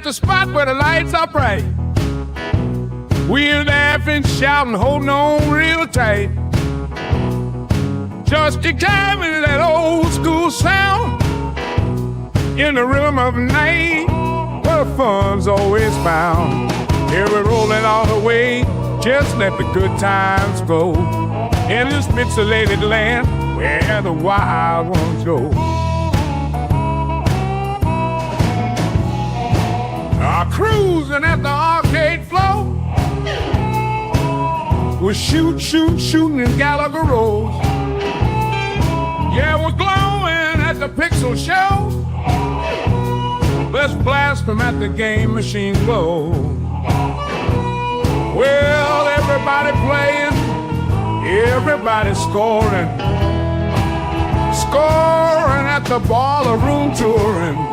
the spot where the lights are bright. We're laughing, shouting, holding on real tight. Just the time in that old school sound in the rhythm of night, where the fun's always found. Here we're rolling all the way, just let the good times go. In this pixelated land where the wild ones go. Cruising at the arcade floor. We're shooting in Gallagher Road. Yeah, we're glowing at the Pixel Show. Let's blast them at the game machine glow. Well, everybody playing, everybody scoring. Scoring at the baller room touring.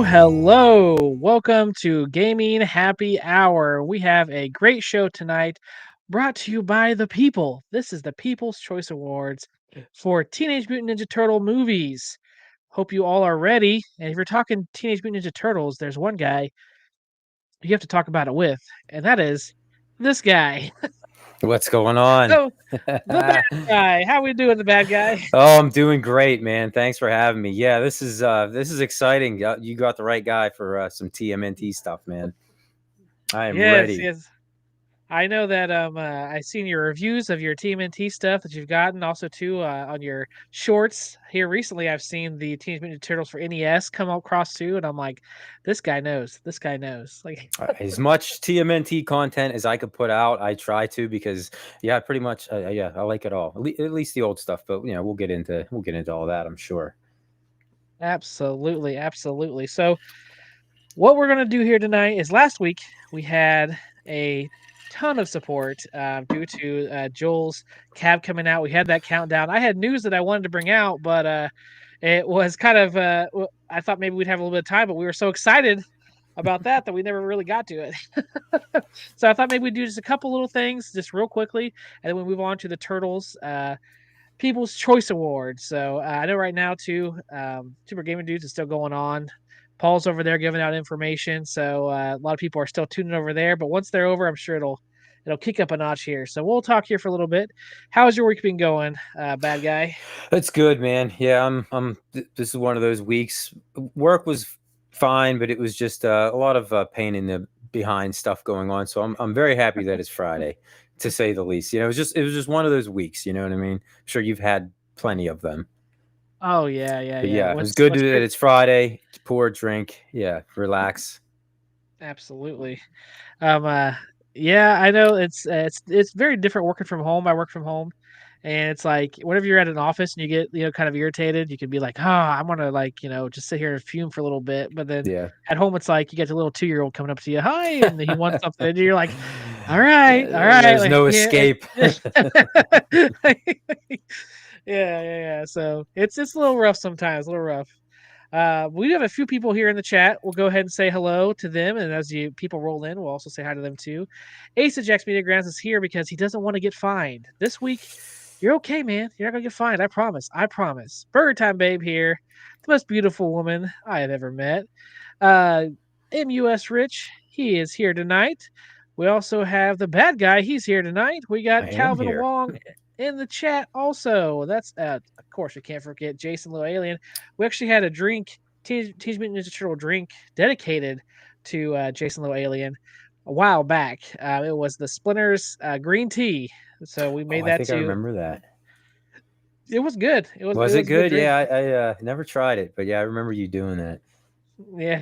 Hello. Welcome to Gaming Happy Hour. We have a great show tonight brought to you by the people. This is the People's Choice Awards for Teenage Mutant Ninja Turtle movies. Hope you all are ready. And if you're talking Teenage Mutant Ninja Turtles, there's one guy you have to talk about it with, and that is this guy. What's going on? So, the bad guy. How we doing, the bad guy? Oh, I'm doing great, man. Thanks for having me. Yeah, this is exciting. You got the right guy for some TMNT stuff, man. I am ready. Yes. I know that I've seen your reviews of your TMNT stuff that you've gotten, also too on your shorts here recently. I've seen the Teenage Mutant Ninja Turtles for NES come across too, and I'm like, this guy knows. This guy knows. Like as much TMNT content as I could put out, I try to because pretty much I like it all. At least the old stuff, but we'll get into all that, I'm sure. Absolutely. So, what we're gonna do here tonight is last week we had a ton of support due to Joel's cab coming out. We had that countdown. I had news that I wanted to bring out, but it was kind of I thought maybe we'd have a little bit of time, but we were so excited about that we never really got to it. So I thought maybe we'd do just a couple little things just real quickly, and then we move on to the Turtles People's Choice Awards. So I know right now too, Super Gaming Dudes is still going on. Paul's over there giving out information, so a lot of people are still tuning over there. But once they're over, I'm sure it'll kick up a notch here. So we'll talk here for a little bit. How's your week been going, bad guy? It's good, man. Yeah, this is one of those weeks. Work was fine, but it was just a lot of pain in the behind stuff going on. So I'm very happy that it's Friday, to say the least. It was just one of those weeks. You know what I mean? I'm sure you've had plenty of them. Oh yeah. It was good that it's Friday. Pour a drink. Yeah, relax. Absolutely. Yeah, I know it's very different working from home. I work from home, and it's like whenever you're at an office and you get kind of irritated, you can be like, I want to just sit here and fume for a little bit. But then at home, it's like you get a little 2-year-old coming up to you, hi, and he wants something, and you're like, all right. There's no escape. Yeah. So it's a little rough sometimes, a little rough. We have a few people here in the chat. We'll go ahead and say hello to them, and as people roll in, we'll also say hi to them too. Ace of Jack's Media Grounds is here because he doesn't want to get fined. This week, you're okay, man. You're not gonna get fined. I promise. Burger Time Babe here, the most beautiful woman I have ever met. MUS Rich, he is here tonight. We also have the bad guy. He's here tonight. We got Calvin Wong in the chat also. That's of course we can't forget Jason Little Alien. We actually had a drink, Teenage Mutant Ninja Turtle drink dedicated to Jason Little Alien a while back. It was the Splinters green tea. So we made I that think I too. remember that. It was good. Was it a good? drink. Yeah, I never tried it, but yeah, I remember you doing that. Yeah.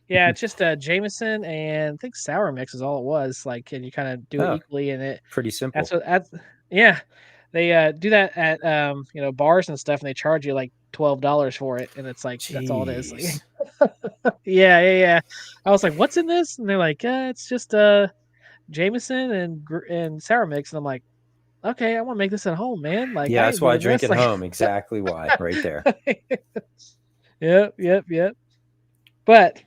Yeah, it's just Jameson and I think sour mix is all it was. Like, and you kind of do it Oh, equally, and it pretty simple. yeah, they do that at bars and stuff, and they charge you like $12 for it, and it's like that's all it is. Like, Jeez. yeah. I was like, what's in this? And they're like, it's just Jameson and sour mix, and I'm like, okay, I want to make this at home, man. Like, Yeah, I that's ain't why I doing drink this. at Like, home. Exactly why, right there. Yep. But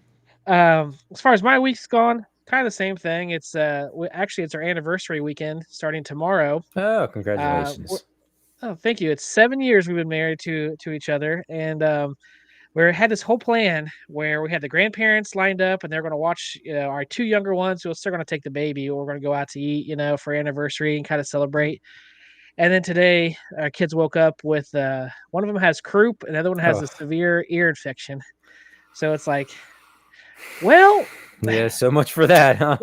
as far as my week's gone, kind of the same thing. It's actually it's our anniversary weekend starting tomorrow. Oh, Uh, congratulations. oh, thank you. It's 7 years we've been married to each other, and we had this whole plan where we had the grandparents lined up, and they're going to watch our two younger ones who are still going to take the baby. We're going to go out to eat, for anniversary and kind of celebrate. And then today, our kids woke up with one of them has croup, and the other one has Oh. a severe ear infection. So it's like, well, Yeah, so much for that, huh?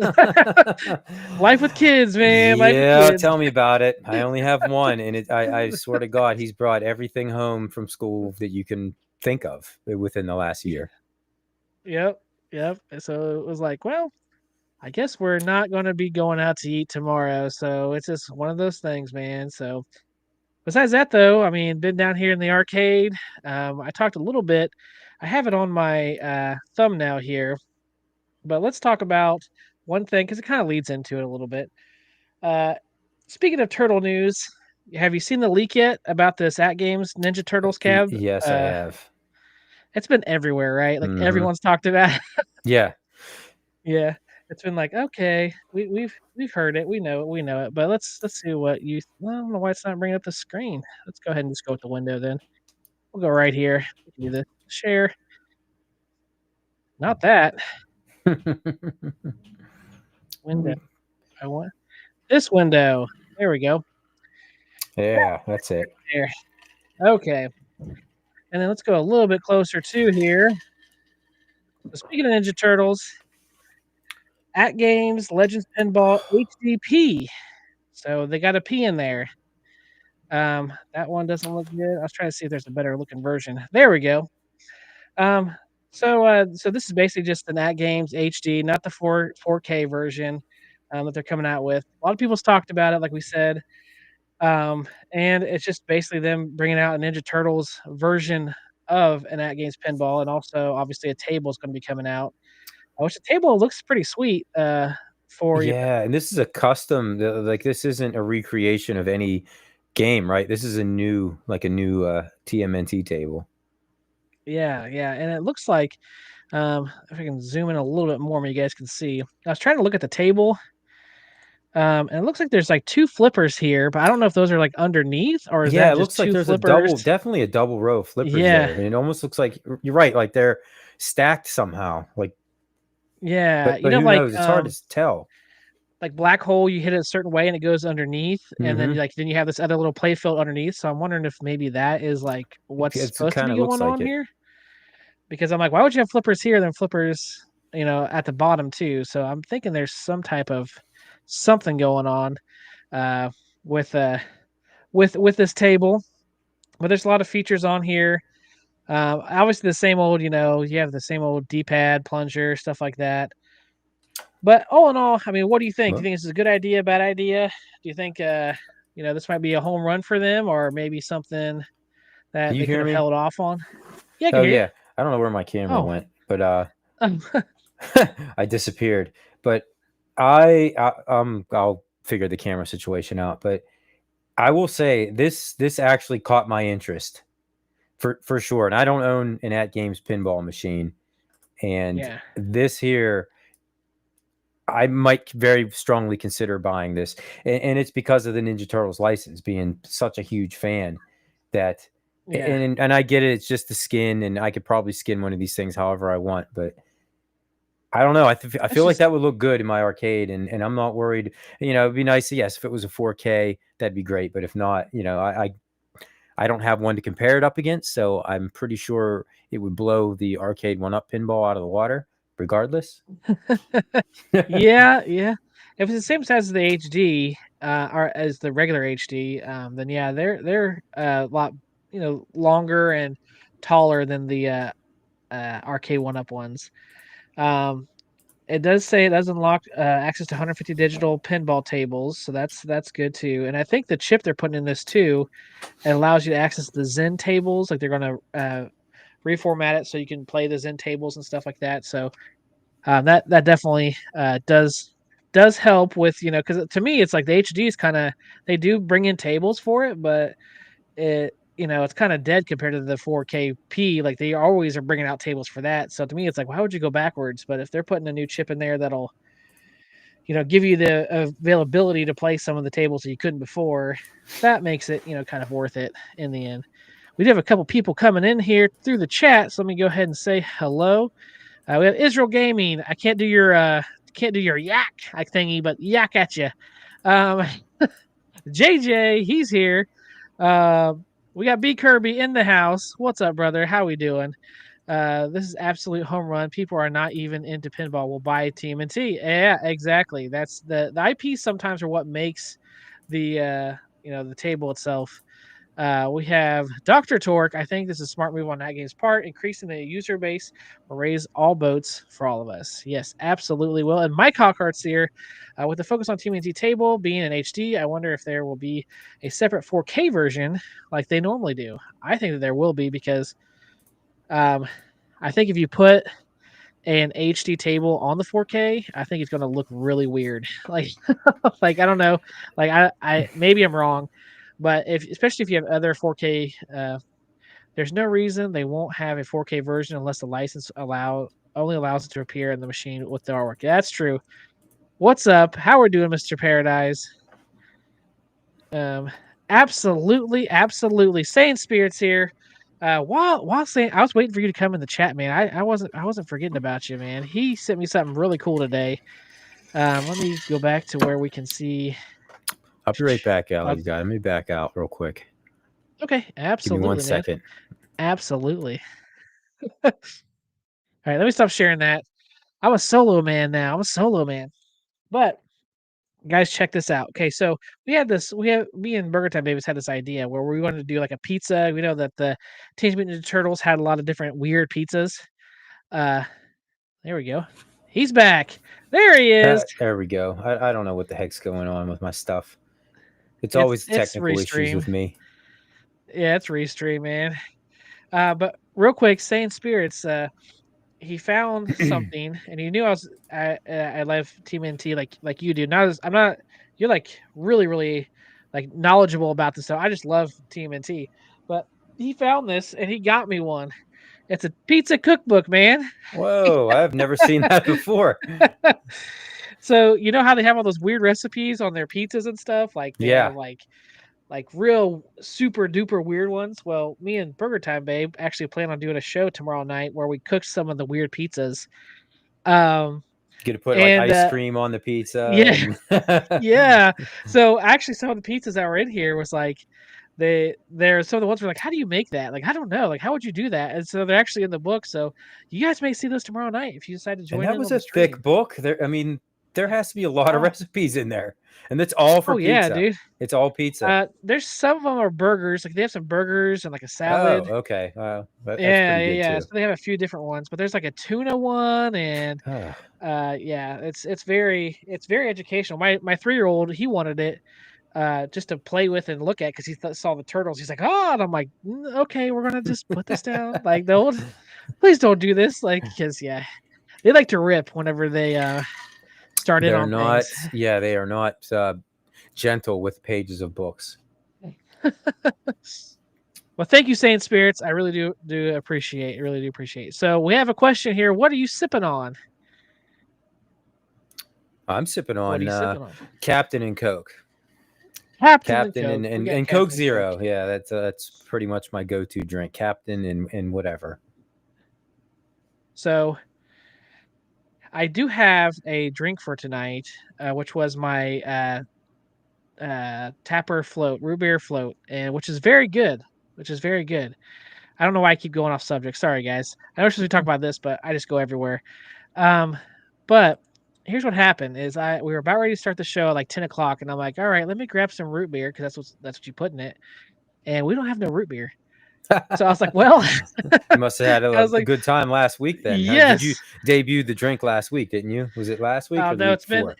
life with kids, man. Life with Yeah, kids. tell me about it. I only have one, and I swear to God, he's brought everything home from school that you can think of within the last year. Yep. So it was like, well, I guess we're not going to be going out to eat tomorrow. So it's just one of those things, man. So besides that, though, I mean, been down here in the arcade. I talked a little bit. I have it on my thumbnail here, but let's talk about one thing because it kind of leads into it a little bit. Speaking of turtle news, have you seen the leak yet about this Atgames Ninja Turtles cab? Yes, I have. It's been everywhere, right? Like Mhm. everyone's talked about it. Yeah. Yeah. It's been like, okay, we've heard it, we know it. But let's see what you. Well, I don't know why it's not bringing up the screen. Let's go ahead and just go with the window then. We'll go right here. We can do the share. Not that window. I want this window. There we go. Yeah, that's it. There. Okay. And then let's go a little bit closer to here. So speaking of Ninja Turtles, Atgames Legends Pinball HDP. So they got a P in there. That one doesn't look good. I was trying to see if there's a better looking version. There we go. So this is basically just an Atgames HD, not the 4K version that they're coming out with. A lot of people's talked about it, like we said. And it's just basically them bringing out a Ninja Turtles version of an Atgames pinball, and also obviously a table is going to be coming out. Which the table looks pretty sweet. For you. Yeah, and this is a custom. Like this isn't a recreation of any game, right? This is a new TMNT table. Yeah, and it looks like if I can zoom in a little bit more, you guys can see. I was trying to look at the table. And it looks like there's like two flippers here, but I don't know if those are like underneath or is that It just looks like two there's flippers? definitely a double row of flippers Yeah. there. And it almost looks like you're right, like they're stacked somehow. Like, Yeah, but who knows? It's hard to tell. Like Black Hole, you hit it a certain way and it goes underneath, and then you have this other little play field underneath. So I'm wondering if maybe that is like what's supposed to be going on here. Because I'm like, why would you have flippers here than flippers, at the bottom too? So I'm thinking there's some type of something going on with this table. But there's a lot of features on here. Obviously the same old, you have the same old D-pad, plunger, stuff like that. But all in all, I mean, what do you think? Do you think this is a good idea, bad idea? Do you think this might be a home run for them, or maybe something that they could have held off on? Yeah, I can hear you. I don't know where my camera went, but I disappeared. But I'll figure the camera situation out. But I will say this actually caught my interest for sure. And I don't own an Atgames pinball machine, and this here, I might very strongly consider buying this, and it's because of the Ninja Turtles license. Being such a huge fan, that and I get it. It's just the skin, and I could probably skin one of these things however I want. But I don't know. I feel like that would look good in my arcade, and I'm not worried. It'd be nice. Yes, if it was a 4K, that'd be great. But if not, I don't have one to compare it up against, so I'm pretty sure it would blow the arcade 1-up pinball out of the water. regardless. Yeah. If it's the same size as the HD, or as the regular HD, then yeah, they're a lot, longer and taller than the RK One Up ones. It does say it does unlock access to 150 digital pinball tables, so that's good too. And I think the chip they're putting in this too, it allows you to access the Zen tables. Like they're going to reformat it so you can play the Zen tables and stuff like that. So that definitely does help with, because to me it's like the HD is kind of, they do bring in tables for it, but it's kind of dead compared to the 4KP. Like they always are bringing out tables for that. So to me, it's like, why would you go backwards? But if they're putting a new chip in there that'll, give you the availability to play some of the tables that you couldn't before, that makes it, kind of worth it in the end. We do have a couple people coming in here through the chat, so let me go ahead and say hello. We have Israel Gaming. I can't do your yak thingy, but yak at you. JJ, he's here. We got B Kirby in the house. What's up, brother? How we doing? This is absolute home run. People are not even into pinball. Will buy TMNT. Yeah, exactly. That's the IPs sometimes are what makes the the table itself. We have Dr. Torque. I think this is a smart move on Atgames' part. Increasing the user base will raise all boats for all of us. Yes, absolutely will. And Mike Hawkart's here. With the focus on TMNT table being in HD, I wonder if there will be a separate 4K version like they normally do. I think that there will be, because I think if you put an HD table on the 4K, I think it's going to look really weird. Like, like I don't know. Like I maybe I'm wrong, but especially if you have other 4K, there's no reason they won't have a 4K version unless the license only allows it to appear in the machine with the artwork. That's true. What's up? How are we doing, Mr. Paradise? Absolutely. Sane Spirits here. While saying, I was waiting for you to come in the chat, man. I wasn't forgetting about you, man. He sent me something really cool today. Let me go back to where we can see. I'll be right back, Ally. You got. Let me back out real quick. Okay, absolutely. Give me 1 second. Absolutely. All right, let me stop sharing that. I'm a solo man now. But guys, check this out. Okay, so me and Burger Time Babies had this idea where we wanted to do like a pizza. We know that the Teenage Mutant Ninja Turtles had a lot of different weird pizzas. There we go. He's back. There he is. There we go. I don't know what the heck's going on with my stuff. It's always technical issues with me. Yeah, it's Restream, man. But real quick, Sane Spirits, he found something, and he knew I love TMNT like you do. You're like really like knowledgeable about this stuff. I just love TMNT, but he found this and he got me one. It's a pizza cookbook, man. Whoa, I've never seen that before. So you know how they have all those weird recipes on their pizzas and stuff? Like they have like real super duper weird ones. Well, me and Burger Time Babe actually plan on doing a show tomorrow night where we cook some of the weird pizzas. Gonna put like ice cream on the pizza. Yeah. Yeah. So actually some of the pizzas that were in here was like they're some of the ones were like, how do you make that? Like, I don't know. Like, how would you do that? And so they're actually in the book. So you guys may see those tomorrow night if you decide to join. And that was a thick book. There has to be a lot of recipes in there, and that's all for pizza. Yeah, dude. It's all pizza. There's some of them are burgers. Like they have some burgers and like a salad. Oh, okay. That's pretty yeah. good too. So they have a few different ones, but there's like a tuna one, and yeah, it's very educational. My 3-year-old, he wanted it just to play with and look at because he saw the turtles. He's like, oh, and I'm like, okay, we're gonna just put this down. Like, please don't do this. Like, because yeah, they like to rip whenever they start in on things. Yeah, they are not gentle with pages of books. Well, thank you, Saint Spirits. I really do appreciate. Really do appreciate. So we have a question here. What are you sipping on? I'm sipping on Captain and Coke. Captain and Coke Zero. Yeah, that's pretty much my go-to drink. Captain and whatever. So I do have a drink for tonight, which was my Tapper float, root beer float, and which is very good. I don't know why I keep going off subject. Sorry, guys. I know we talk about this, but I just go everywhere. But here's what happened: is we were about ready to start the show at like 10 o'clock, and I'm like, all right, let me grab some root beer because that's what you put in it, and we don't have no root beer. So I was like, well, You must have had I was a like, good time last week then, huh? Did you yes. debut the drink last week, didn't you? Was it last week or the No, week it's been before?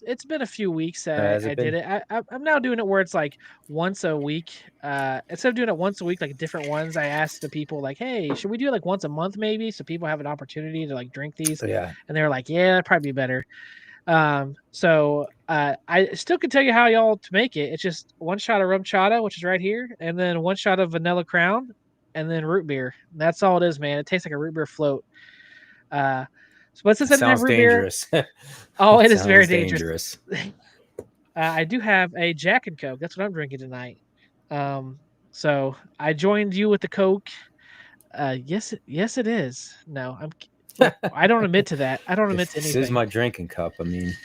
it's been a few weeks Has I it did been? it. I'm now doing it where it's like once a week. Instead of doing it once a week, like different ones, I asked the people like, hey, should we do it like once a month maybe, so people have an opportunity to like drink these? Yeah. And they were like, yeah, that'd probably be better. So I still can tell you how y'all to make it. It's just one shot of rum chata, which is right here, and then one shot of vanilla crown, and then root beer. That's all it is, man. It tastes like a root beer float. Uh, but since It I didn't have sounds root beer, dangerous. oh, It it is very sounds dangerous. dangerous. I do have a Jack and Coke. That's what I'm drinking tonight. So I joined you with the Coke. Yes, it is. No, I don't admit to that. I don't admit to This is anything. my drinking cup. I mean,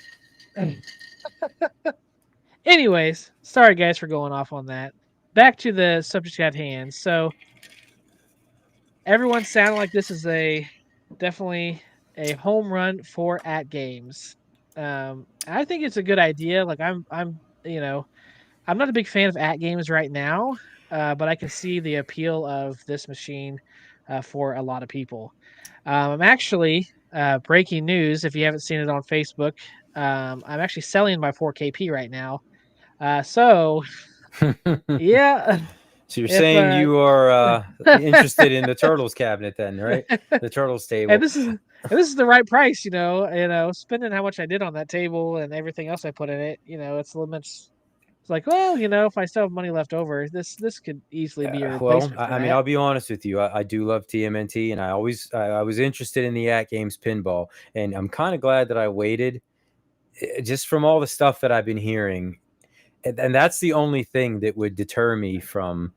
Anyways, sorry guys for going off on that. Back to the subject at hand. So everyone sounded like this is definitely a home run for Atgames. I think it's a good idea. Like I'm not a big fan of Atgames right now, but I can see the appeal of this machine for a lot of people. I'm actually breaking news. If you haven't seen it on Facebook, I'm actually selling my 4KP right now. So yeah, so you're if saying you are interested in the turtles cabinet then, right? The turtles and table. this is the right price, spending how much I did on that table and everything else I put in it, it's limits. It's like, well, if I still have money left over, this could easily be a Well, replacement for I mean, that. I'll be honest with you. I do love TMNT, and I was interested in the Atgames pinball, and I'm kind of glad that I waited, just from all the stuff that I've been hearing, and that's the only thing that would deter me from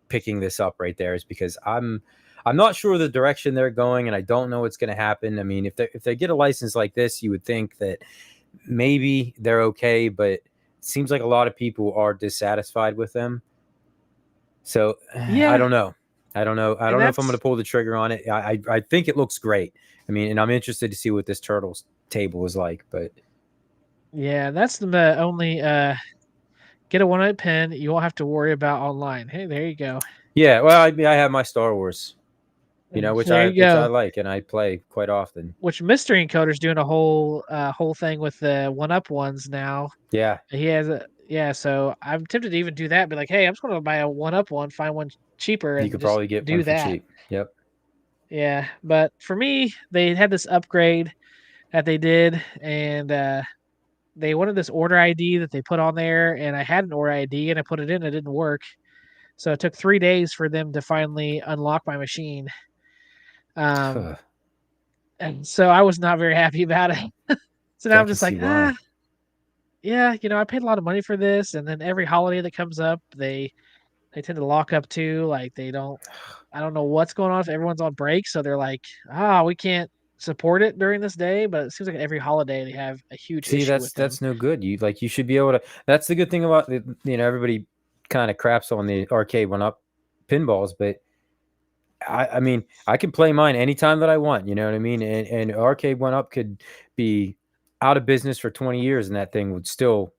picking this up right there, is because I'm not sure the direction they're going, and I don't know what's going to happen. I mean, if they get a license like this, you would think that maybe they're okay, but it seems like a lot of people are dissatisfied with them. So I Yeah, don't know. I don't know. I and don't know if I'm going that's to pull the trigger on it. I think it looks great. I mean, and I'm interested to see what this turtles table is like. But that's the only get a one-up pen. You won't have to worry about online. Hey, there you go. yeah, well, I have my Star Wars, There you which I go. like and I play quite often. Which Mystery Encoder's doing a whole thing with the one-up ones now. Yeah, He has a yeah, so I'm tempted to even do that. Be like, hey, I'm just going to buy a one-up one, find one cheaper, you and could just probably get one do for that. cheap. Yep. Yeah, but for me, they had this upgrade that they did, and they wanted this order ID that they put on there, and I had an order ID, and I put it in, it didn't work. So it took 3 days for them to finally unlock my machine. Um, and so I was not very happy about it. So now I I'm can just see like, why. yeah, I paid a lot of money for this, and then every holiday that comes up, they tend to lock up too. Like I don't know what's going on if everyone's on break, so they're like, we can't support it during this day. But it seems like every holiday they have a huge See, issue with them. that's no good. You should be able to. That's the good thing about everybody kind of craps on the arcade one up pinballs, but I mean, I can play mine anytime that I want. You know what I mean? And arcade one up could be out of business for 20 years, and that thing would still,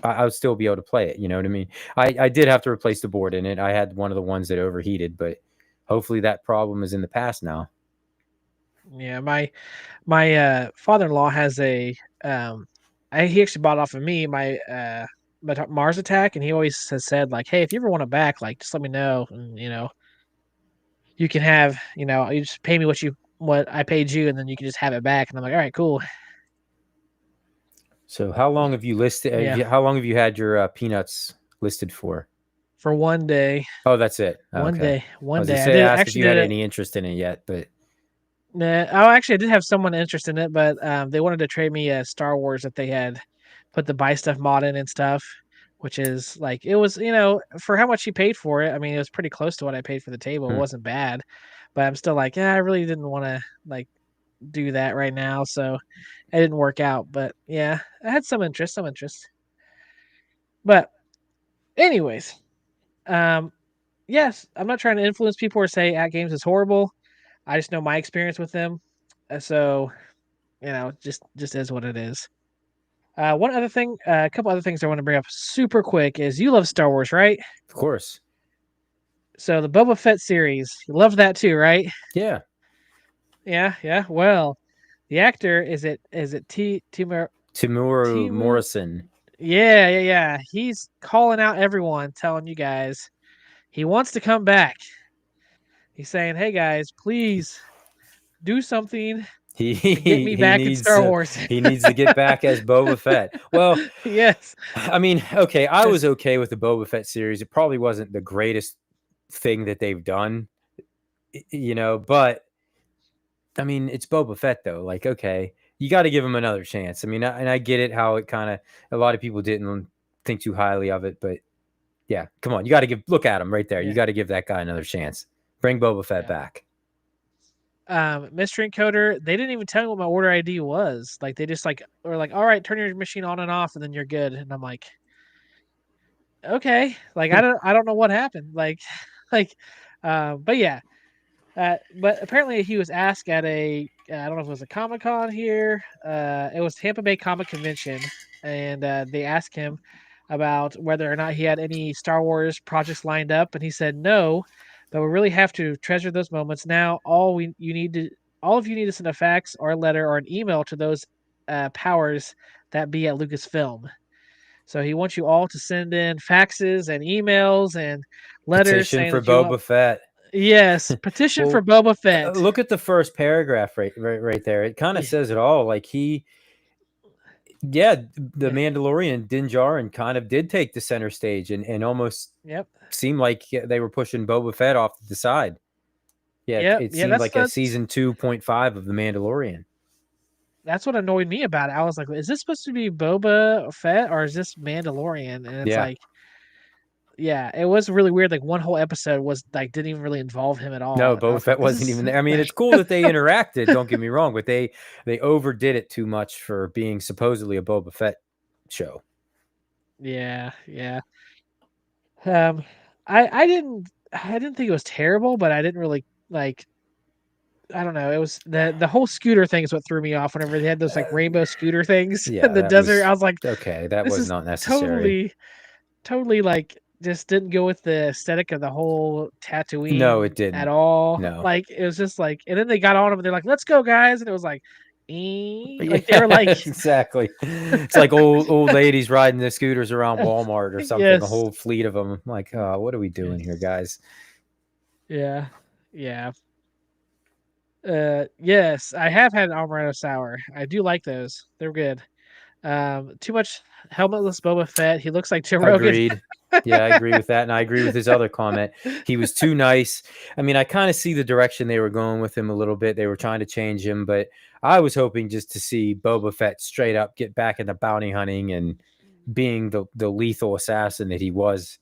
I would still be able to play it. You know what I mean? I did have to replace the board in it. I had one of the ones that overheated, but hopefully that problem is in the past now. Yeah, my father-in-law has a he actually bought it off of me my Mars Attack, and he always has said like, hey, if you ever want it back, like just let me know, and you can have you just pay me what I paid you, and then you can just have it back. And I'm like, all right, cool. So how long have you listed? Yeah, How long have you had your peanuts listed for? for one day, Oh, that's it. one Okay. day, I one was gonna day. I say, did ask if actually you had did it. any interest in it yet, but Nah, oh, actually, I did have someone interested in it, but they wanted to trade me a Star Wars that they had put the buy stuff mod in and stuff, which is like it was, for how much he paid for it. I mean, it was pretty close to what I paid for the table. It hmm. wasn't bad, but I'm still like, yeah, I really didn't want to like do that right now, so it didn't work out. But yeah, I had some interest. But anyways, um, yes, I'm not trying to influence people or say at games is horrible. I just know my experience with them, so just is what it is. One other thing, a couple other things I want to bring up super quick is you love Star Wars, right? Of course. So the Boba Fett series, you love that too, right? Yeah. Yeah. Well, the actor is it Timuru Timu? Morrison. Yeah. He's calling out everyone, telling you guys he wants to come back. He's saying, "Hey guys, please do something He to get me he back in needs Star Wars." he needs to get back as Boba Fett. Well, Yes. I mean, okay, I was okay with the Boba Fett series. It probably wasn't the greatest thing that they've done, but I mean, it's Boba Fett though. Like, okay, you got to give him another chance. I mean, and I get it how it kind of a lot of people didn't think too highly of it, but yeah, come on, you got to look at him right there. Yeah. You got to give that guy another chance. Bring Boba Fett back. Mystery encoder, they didn't even tell me what my order ID was. Like they just were like, all right, turn your machine on and off, and then you're good. And I'm like, okay, like I don't know what happened. But yeah. But apparently he was asked at I don't know if it was a Comic-Con here. It was Tampa Bay Comic Convention, and they asked him about whether or not he had any Star Wars projects lined up, and he said no, but we really have to treasure those moments now. All of you need to send a fax or a letter or an email to those powers that be at Lucasfilm. So he wants you all to send in faxes and emails and letters Petition saying for that you want. Boba Fett. Yes, petition Well, for Boba Fett. Look at the first paragraph right there. It kind of says it all. Like the Mandalorian Din Djarin kind of did take the center stage and almost seemed like they were pushing Boba Fett off to the side. Yeah, it seemed like a season 2.5 of the Mandalorian. That's what annoyed me about it. I was like, is this supposed to be Boba Fett or is this Mandalorian? And it's like, yeah, it was really weird. Like one whole episode was like didn't even really involve him at all. No, Boba Fett wasn't even there. I mean, it's cool that they interacted. Don't get me wrong, but they overdid it too much for being supposedly a Boba Fett show. Yeah. I didn't think it was terrible, but I didn't really like. I don't know. It was the whole scooter thing is what threw me off. Whenever they had those like rainbow scooter things in the desert, I was like, okay, that was not necessary. Totally like just didn't go with the aesthetic of the whole Tatooine. No, it didn't at all. No, like it was just like, and then they got on them and they're like, "Let's go, guys!" And it was like, like they were like, exactly. It's like old ladies riding their scooters around Walmart or something. Yes. A whole fleet of them. I'm like, oh, what are we doing here, guys? Yeah. Yes, I have had an Amaretto Sour. I do like those. They're good. Too much helmetless Boba Fett. He looks like Joe Rogan. Agreed. Yeah, I agree with that. And I agree with his other comment. He was too nice. I mean, I kind of see the direction they were going with him a little bit. They were trying to change him, but I was hoping just to see Boba Fett straight up get back into bounty hunting and being the lethal assassin that he was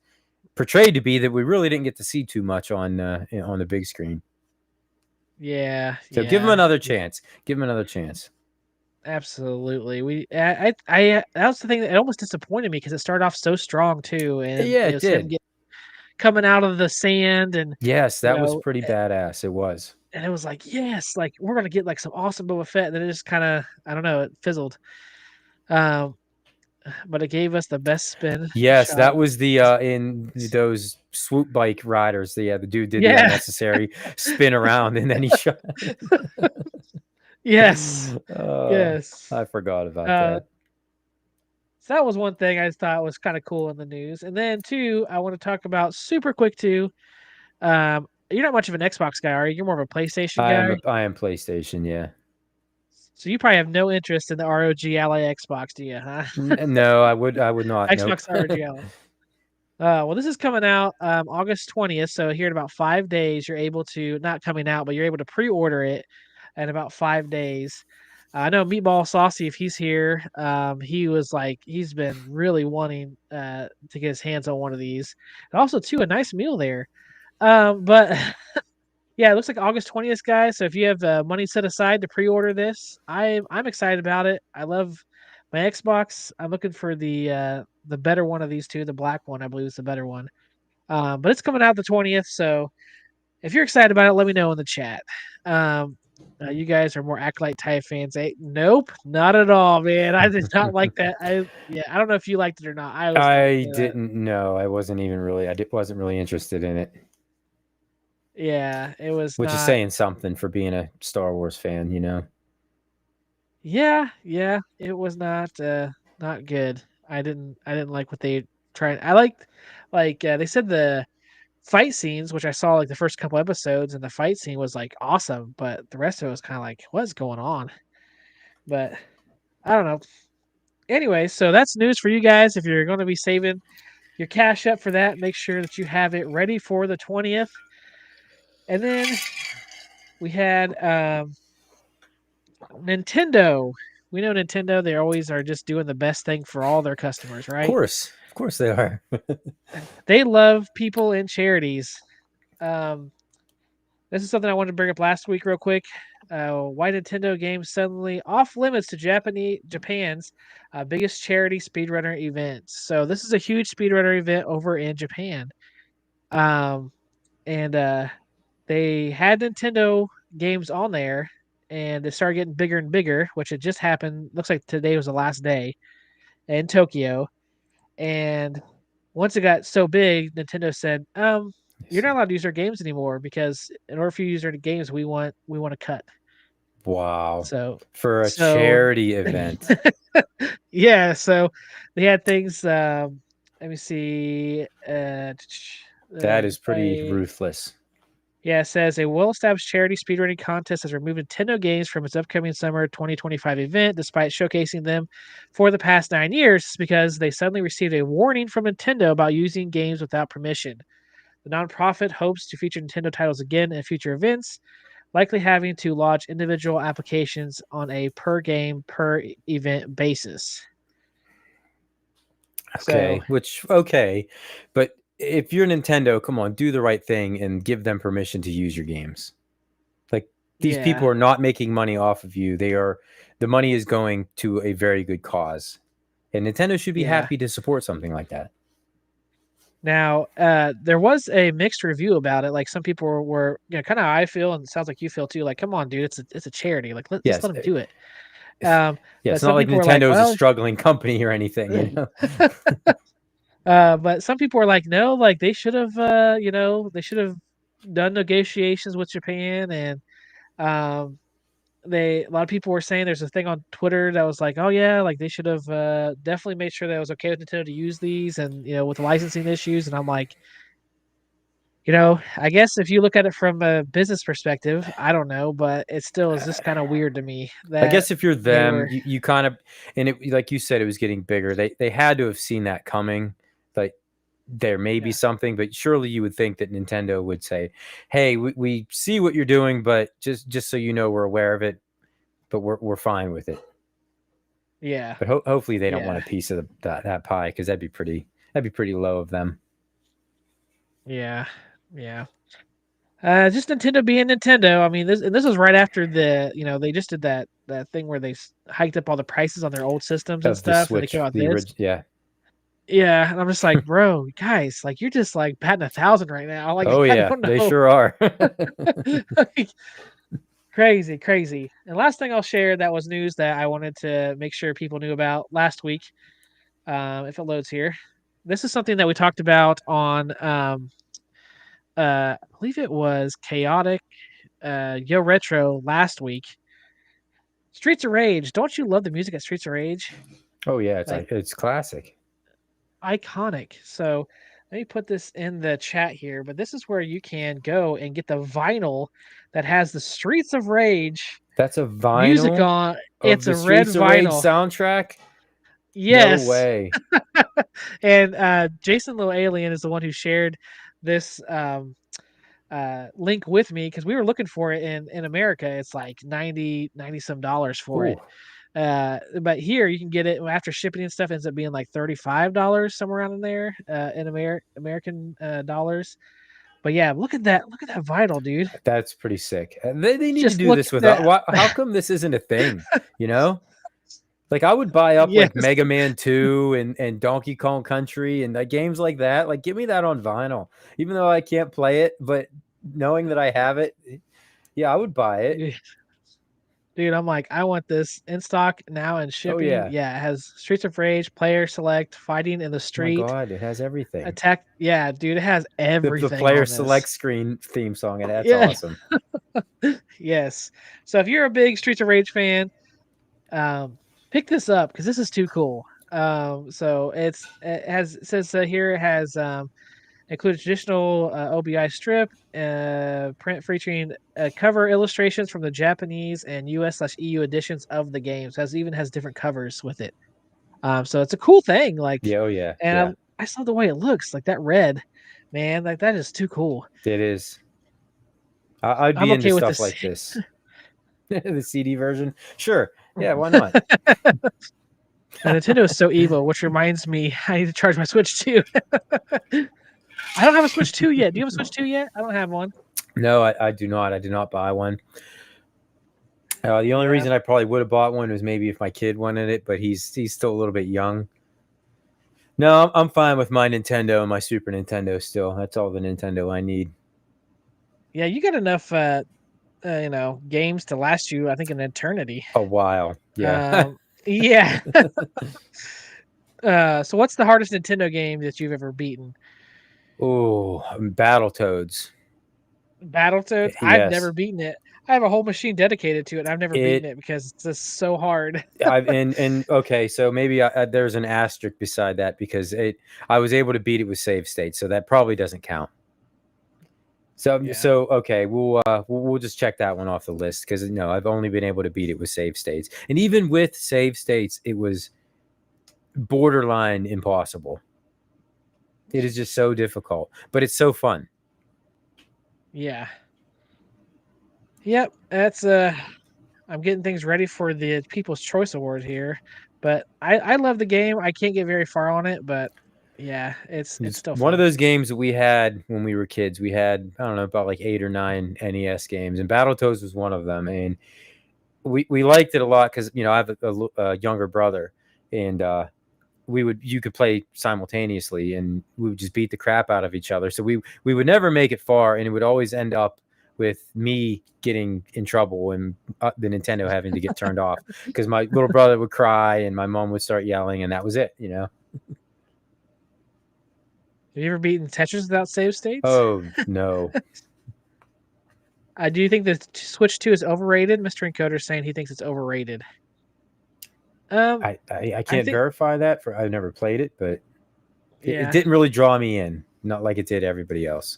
portrayed to be, that we really didn't get to see too much on the big screen. Yeah. So give him another chance. Give him another chance. Absolutely. That was the thing that it almost disappointed me because it started off so strong too, and it did. Coming out of the sand, and yes, that was pretty badass. It was, and it was like, yes, like we're gonna get like some awesome Boba Fett. And then it just kind of, I don't know, it fizzled. But it gave us the best spin. Yes, shot. That was the in those swoop bike riders. The dude did the unnecessary spin around and then he shot. Yes. Yes. I forgot about that. So that was one thing I thought was kind of cool in the news. And then two, I want to talk about super quick too. You're not much of an Xbox guy, are you? You're more of a PlayStation guy. I am PlayStation, yeah. So you probably have no interest in the ROG Ally Xbox, do you? Huh? No, I would not. Xbox ROG Ally. Well, this is coming out August 20th. So here in about 5 days, you're able to, not coming out, but you're able to pre-order it in about 5 days. I know Meatball Saucy, if he's here, he was like, he's been really wanting to get his hands on one of these. And also, too, a nice meal there. But yeah, it looks like August 20th, guys. So if you have money set aside to pre-order this, I'm excited about it. I love my Xbox. I'm looking for the better one of these two. The black one, I believe, is the better one. But it's coming out the 20th. So if you're excited about it, let me know in the chat. You guys are more Acolyte type fans. Nope, not at all, man. I did not like that. I don't know if you liked it or not. I was I didn't know. I wasn't even really. Wasn't really interested in it. Yeah, it was Which is not. saying something for being a Star Wars fan, you know. Yeah, it was not good. I didn't like what they tried. I liked they said the fight scenes, which I saw like the first couple episodes, and the fight scene was like awesome, but the rest of it was kind of like, what's going on? But I don't know. Anyway, so that's news for you guys. If you're going to be saving your cash up for that, make sure that you have it ready for the 20th. And then we had Nintendo. We know Nintendo, they always are just doing the best thing for all their customers, right? Of course they are. They love people and charities. This is something I wanted to bring up last week real quick. Why Nintendo games suddenly off limits to Japan's biggest charity speedrunner events. So this is a huge speedrunner event over in Japan. And they had Nintendo games on there, and it started getting bigger and bigger, which had just happened. Looks like today was the last day in Tokyo. And once it got so big, Nintendo said, you're not allowed to use our games anymore because in order for you to use our games, we want a cut. Wow. So for a charity event. Yeah, so they had things let me see That is pretty ruthless. Yeah, it says a well-established charity speedrunning contest has removed Nintendo games from its upcoming summer 2025 event, despite showcasing them for the past 9 years, because they suddenly received a warning from Nintendo about using games without permission. The nonprofit hopes to feature Nintendo titles again in future events, likely having to lodge individual applications on a per game, per event basis. Okay, but if you're Nintendo, come on, do the right thing and give them permission to use your games. Like these people are not making money off of you. The money is going to a very good cause. And Nintendo should be happy to support something like that. Now, there was a mixed review about it. Like some people were kind of how I feel, and it sounds like you feel too. Like, come on, dude, it's a charity. Like, let's let them do it. It's not like Nintendo's a struggling company or anything, you know. But some people were like, no, like they should have, they should have done negotiations with Japan, and a lot of people were saying there's a thing on Twitter that was like, oh yeah, like they should have definitely made sure that it was okay with Nintendo to use these, and with the licensing issues. And I'm like, I guess if you look at it from a business perspective, I don't know, but it still is just kind of weird to me. That I guess if you're them, you kind of, and it, like you said, it was getting bigger. They had to have seen that coming. Like there may be something, but surely you would think that Nintendo would say, "Hey, we see what you're doing, but just so you know, we're aware of it, but we're fine with it." Yeah. But hopefully they don't want a piece of that pie, because that'd be pretty low of them. Yeah. Just Nintendo being Nintendo. I mean, this was right after they just did that thing where they hiked up all the prices on their old systems and stuff, and they came out this. Yeah, and I'm just like, bro, guys, like you're just like batting 1,000 right now. Like, oh yeah, they sure are. Like, crazy. And last thing I'll share that was news that I wanted to make sure people knew about last week. If it loads here, this is something that we talked about on I believe it was Chaotic Yo Retro last week. Streets of Rage. Don't you love the music at Streets of Rage? Oh yeah, it's classic. Iconic. So let me put this in the chat here, but this is where you can go and get the vinyl that has the Streets of Rage. That's a vinyl music on. It's a red Streets of Rage vinyl soundtrack. Yes. No way. And Jason Low Alien is the one who shared this link with me, because we were looking for it in America. It's like $90 some dollars for it. But here you can get it after shipping and stuff. Ends up being like $35 somewhere around in there in American dollars. But yeah, look at that vinyl, dude. That's pretty sick. They need to do this with how come this isn't a thing? Like I would buy up like Mega Man 2 and Donkey Kong Country and games like that. Like give me that on vinyl, even though I can't play it, but knowing that I have it, yeah, I would buy it. Dude, I'm like, I want this in stock now and shipping. yeah. Yeah, it has Streets of Rage, player select, fighting in the Oh my street, God, it has everything. attack. Yeah, dude, it has The everything player on select this. screen theme song, and that's Yeah, awesome. yes. So if you're a big Streets of Rage fan, pick this up because this is too cool. So it says here it has included traditional OBI strip, print featuring cover illustrations from the Japanese and US/EU editions of the games. Even has different covers with it. So it's a cool thing. Like, Yeah, oh yeah, and yeah. I saw the way it looks. Like that red, man. Like that is too cool. It is. I'd I'm be into okay with stuff this. like this. The CD version, sure. Yeah, why not? Nintendo is so evil, which reminds me, I need to charge my Switch 2. I don't have a Switch 2 yet. Do you have a Switch 2 yet? I don't have one. No, I do not. I did not buy one. The only Yeah. reason I probably would have bought one was maybe if my kid wanted it, but he's still a little bit young. No, I'm fine with my Nintendo and my Super Nintendo still. That's all the Nintendo I need. Yeah, you got enough games to last you, I think, an eternity. A while. Yeah. Yeah. So what's the hardest Nintendo game that you've ever beaten? Oh, Battletoads. Battletoads? I've Yes. never beaten it. I have a whole machine dedicated to it. And I've never beaten it because it's just so hard. and okay, so maybe there's an asterisk beside that because I was able to beat it with save state, so that probably doesn't count. So Yeah. so okay, we'll just check that one off the list because no, I've only been able to beat it with save states, and even with save states, it was borderline impossible. It is just so difficult, but it's so fun. Yeah. Yep, that's I'm getting things ready for the People's Choice Award here, but I love the game. I can't get very far on it, but yeah, it's still one fun. of those games that we had when we were kids. We had, I don't know, about like 8 or 9 NES games, and Battletoads was one of them. And we liked it a lot because I have a younger brother, and you could play simultaneously, and we would just beat the crap out of each other. So we would never make it far, and it would always end up with me getting in trouble and the Nintendo having to get turned off because my little brother would cry and my mom would start yelling, and that was it. Have you ever beaten Tetris without save states? Oh no. Do you think the Switch 2 is overrated? Mr. Encoder saying he thinks it's overrated. I can't verify that. I've never played it, but it didn't really draw me in. Not like it did everybody else.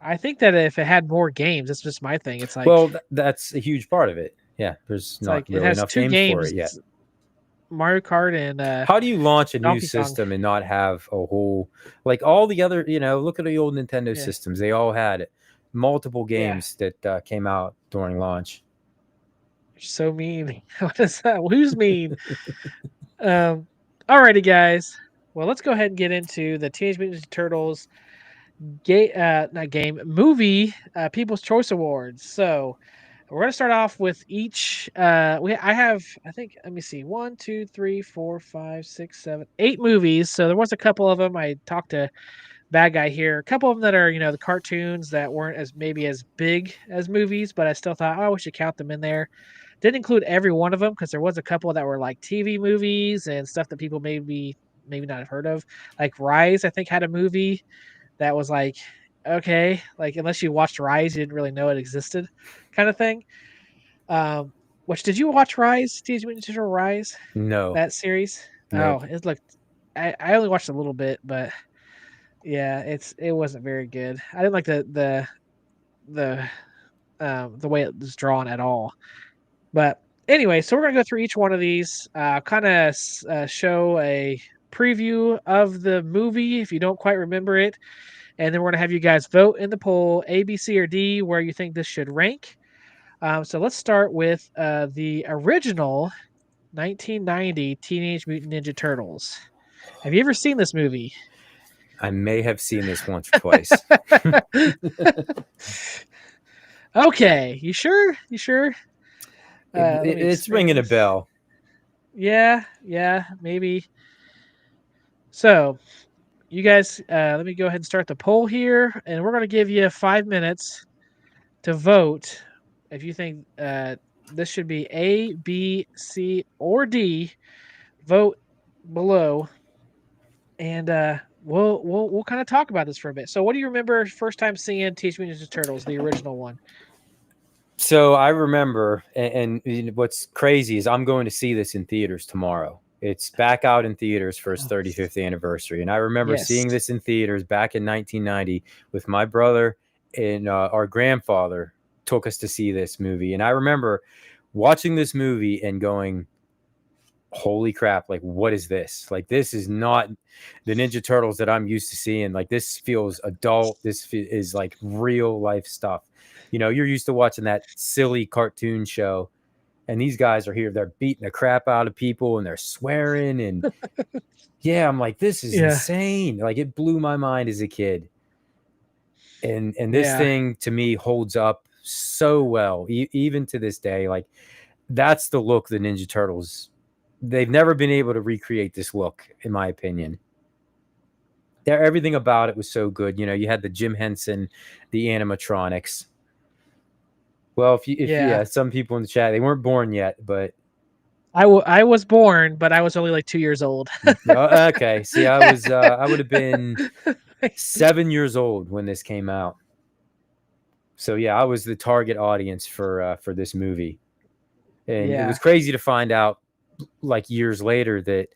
I think that if it had more games, that's just my thing. It's like, well, that's a huge part of it. Yeah, there's not like, really it has enough 2 games for it yet. Mario Kart and how do you launch a Donkey new Kong. system and not have a whole, like all the other, look at the old Nintendo systems. They all had multiple games that came out during launch. You're so mean. What is that? Who's mean? Alrighty, guys. Well, let's go ahead and get into the Teenage Mutant Ninja Turtles movie People's Choice Awards. So we're gonna start off with each. I think. Let me see. 1, 2, 3, 4, 5, 6, 7, 8 movies. So there was a couple of them. I talked to Bad Guy here. A couple of them that are the cartoons that weren't as big as movies, but I still thought, we should count them in there. Didn't include every one of them because there was a couple that were like TV movies and stuff that people maybe not have heard of. Like Rise, I think, had a movie that was like, okay, like unless you watched Rise, you didn't really know it existed, kind of thing. Which, did you watch Rise? Teenage Mutant Ninja Turtles Rise? No. That series? Nope. Oh, it looked. I only watched a little bit, but yeah, it wasn't very good. I didn't like the way it was drawn at all. But anyway, so we're gonna go through each one of these, kind of show a preview of the movie if you don't quite remember it, and then we're gonna have you guys vote in the poll A, B, C, or D where you think this should rank. So let's start with the original 1990 Teenage Mutant Ninja Turtles. Have you ever seen this movie? I may have seen this once or twice. Okay, you sure? It's ringing a bell. Yeah, maybe. So, you guys, let me go ahead and start the poll here, and we're going to give you 5 minutes to vote if you think this should be A, B, C, or D. Vote below, and we'll kind of talk about this for a bit. So, what do you remember first time seeing Teenage Mutant Ninja Turtles, the original one? So I remember, and what's crazy is I'm going to see this in theaters tomorrow. It's back out in theaters for its 35th anniversary. And I remember seeing this in theaters back in 1990 with my brother, and our grandfather took us to see this movie. And I remember watching this movie and going, holy crap, like, what is this? Like, this is not the Ninja Turtles that I'm used to seeing. Like, this feels adult. This is like real life stuff. You're used to watching that silly cartoon show, and these guys are here. They're beating the crap out of people and they're swearing. And yeah, I'm like, this is insane. Like, it blew my mind as a kid. And this thing to me holds up so well, even to this day. Like, that's the look the Ninja Turtles. They've never been able to recreate this look, in my opinion. Everything about it was so good. You had the Jim Henson, the animatronics. Well, if some people in the chat, they weren't born yet, but I was born, but I was only like 2 years old. Okay. See, I would have been 7 years old when this came out. So yeah, I was the target audience for this movie. And it was crazy to find out, like, years later, that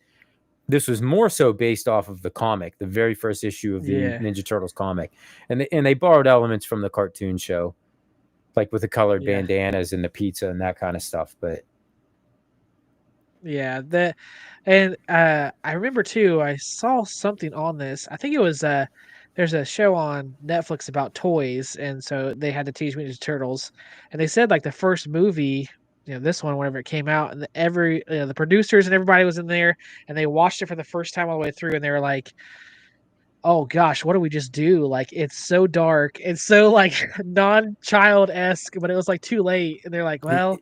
this was more so based off of the comic, the very first issue of the Ninja Turtles comic. And they borrowed elements from the cartoon show, like with the colored bandanas and the pizza and that kind of stuff. But I remember too, I saw something on this. I think it was there's a show on Netflix about toys, and so they had the Teenage Mutant Ninja Turtles, and they said, like, the first movie, this one, whenever it came out, and the producers and everybody was in there, and they watched it for the first time all the way through, and they were like, oh gosh, what do we just do? Like, it's so dark, it's so, like, non-child-esque, but it was like too late, and they're like, well,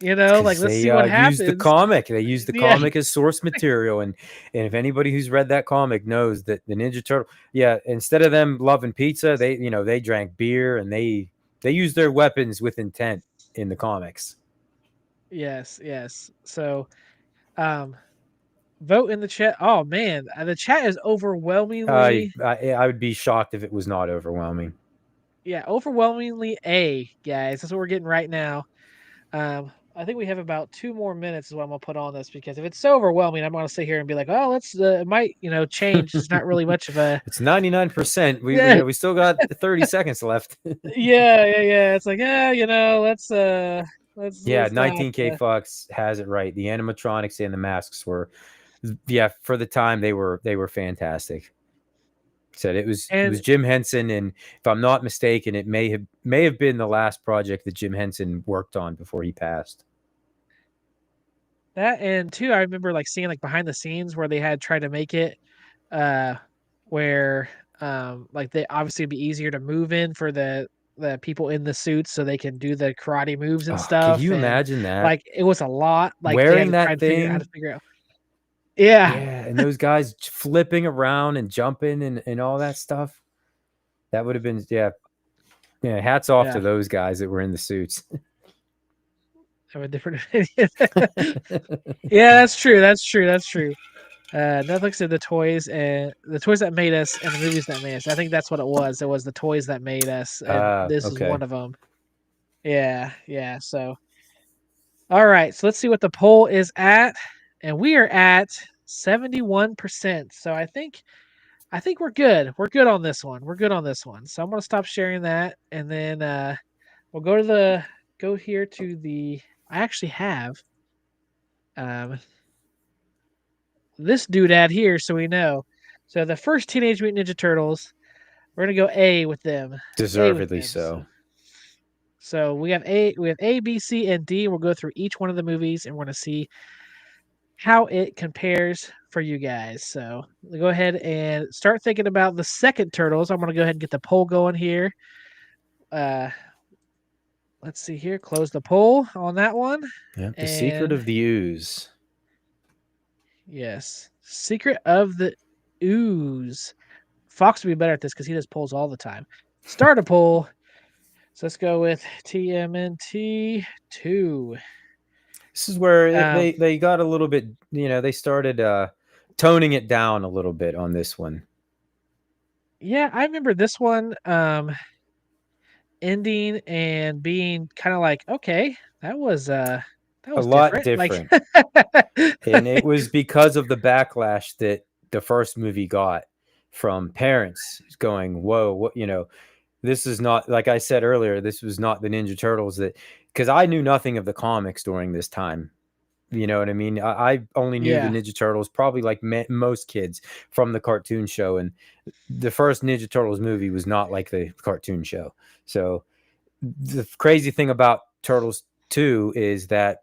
like, let's see what happens. Used the comic. They used the comic as source material, and if anybody who's read that comic knows that the Ninja Turtle, instead of them loving pizza, they drank beer, and they used their weapons with intent in the comics. Yes. So, vote in the chat. Oh man, the chat is overwhelmingly. I would be shocked if it was not overwhelming. Yeah, overwhelmingly A, guys. That's what we're getting right now. I think we have about 2 more minutes is what I'm gonna put on this, because if it's so overwhelming, I'm gonna sit here and be like, oh, let's it might change. It's not really much of a. It's 99%. We still got 30 seconds left. Yeah. It's like, let's. 19K Fox has it right. The animatronics and the masks were, for the time they were fantastic. Said it was Jim Henson, and if I'm not mistaken, it may have been the last project that Jim Henson worked on before he passed. That, and too, I remember, like, seeing, like, behind the scenes where they had tried to make it where like, they obviously it'd be easier to move in for the people in the suits so they can do the karate moves and stuff. Can you imagine that? Like, it was a lot. Like, wearing that thing, how to figure out. Yeah, and those guys flipping around and jumping and all that stuff. That would have been hats off to those guys that were in the suits. Have a different opinion. Yeah, that's true. Netflix said the toys that made us and the movies that made us. I think that's what it was. It was the toys that made us, and this is one of them. Yeah. So, all right. So let's see what the poll is at, and we are at 71%. So I think we're good. We're good on this one. So I'm gonna stop sharing that, and then we'll go here to the. I actually have this doodad here, so we know. So the first Teenage Mutant Ninja Turtles, we're gonna go A with them. Deservedly so. So we have A, B, C, and D. We'll go through each one of the movies, and we're gonna see how it compares for you guys. So go ahead and start thinking about the second Turtles. I'm gonna go ahead and get the poll going here. Let's see here. Close the poll on that one. Yeah, the Secret of the Ooze. Yes. Secret of the Ooze. Fox would be better at this because he does polls all the time. Start a poll. So let's go with TMNT 2. This is where Um, they got a little bit, they started toning it down a little bit on this one. yeah, I remember this one ending and being kind of like, okay, that was A lot different. Like, different. And it was because of the backlash that the first movie got from parents going, whoa, what, this is not, like I said earlier, this was not the Ninja Turtles because I knew nothing of the comics during this time. You know what I mean? I only knew the yeah, Ninja Turtles, probably like most kids, from the cartoon show. And the first Ninja Turtles movie was not like the cartoon show. So the crazy thing about Turtles 2 is that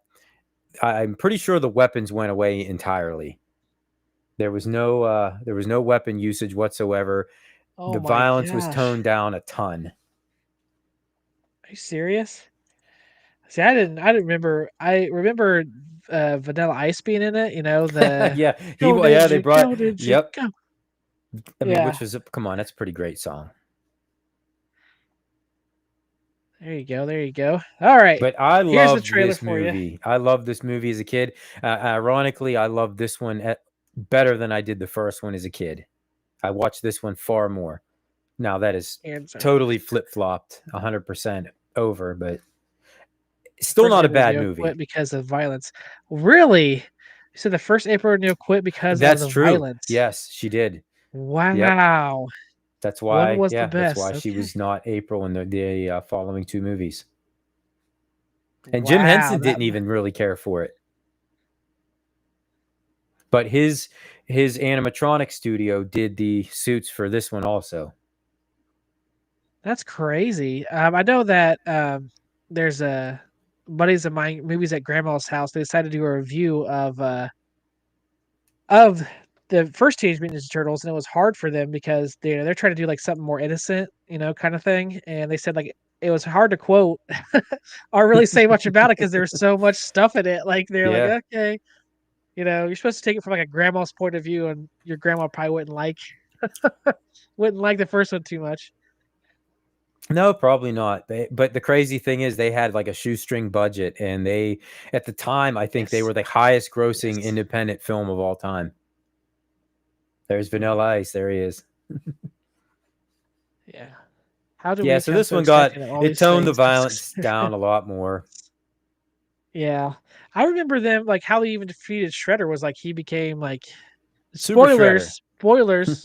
I'm pretty sure the weapons went away entirely. There was no weapon usage whatsoever. oh The my violence was gosh, toned down a ton. are you serious? See, I didn't remember. I remember Vanilla Ice being in it. The Yeah, go Ninja, they brought, go Ninja, yep. go. I mean, Yeah, which was, come on, that's a pretty great song. there you go, there you go. All right, But I here's the loved trailer this for you. movie. I loved this movie as a kid. Ironically, I loved this one better than I did the first one as a kid. I watched this one far more. Now that is Hands are totally flip-flopped, 100% over, but still first not a April bad Neil movie. quit because of violence. Really? You said the first April Neil quit because of That's the true. violence. Yes, she did. Yep. Wow. That's One why, was the yeah, that's why best. she Okay. was not April in the following two movies. And Jim Wow. Henson didn't even really care for it. But his animatronic studio did the suits for this one also. That's crazy. I know that there's a buddies of mine, movies at Grandma's house. They decided to do a review of the first Teenage Mutant Ninja Turtles, and it was hard for them because they're trying to do like something more innocent, kind of thing. And they said like it was hard to quote or really say much about it because there's so much stuff in it. Like they're like, Yeah. okay, you're supposed to take it from like a grandma's point of view, and your grandma probably wouldn't like the first one too much. No, probably not. But the crazy thing is they had like a shoestring budget, and they, at the time, I think they Yes. were the highest grossing Yes. independent film of all time. There's Vanilla Ice. There he is. Yeah. How did we Yeah, so become this so one got, accepting of all it these toned the things? violence down a lot more. Yeah. I remember them like how they even defeated Shredder was like he became like Super Shredder.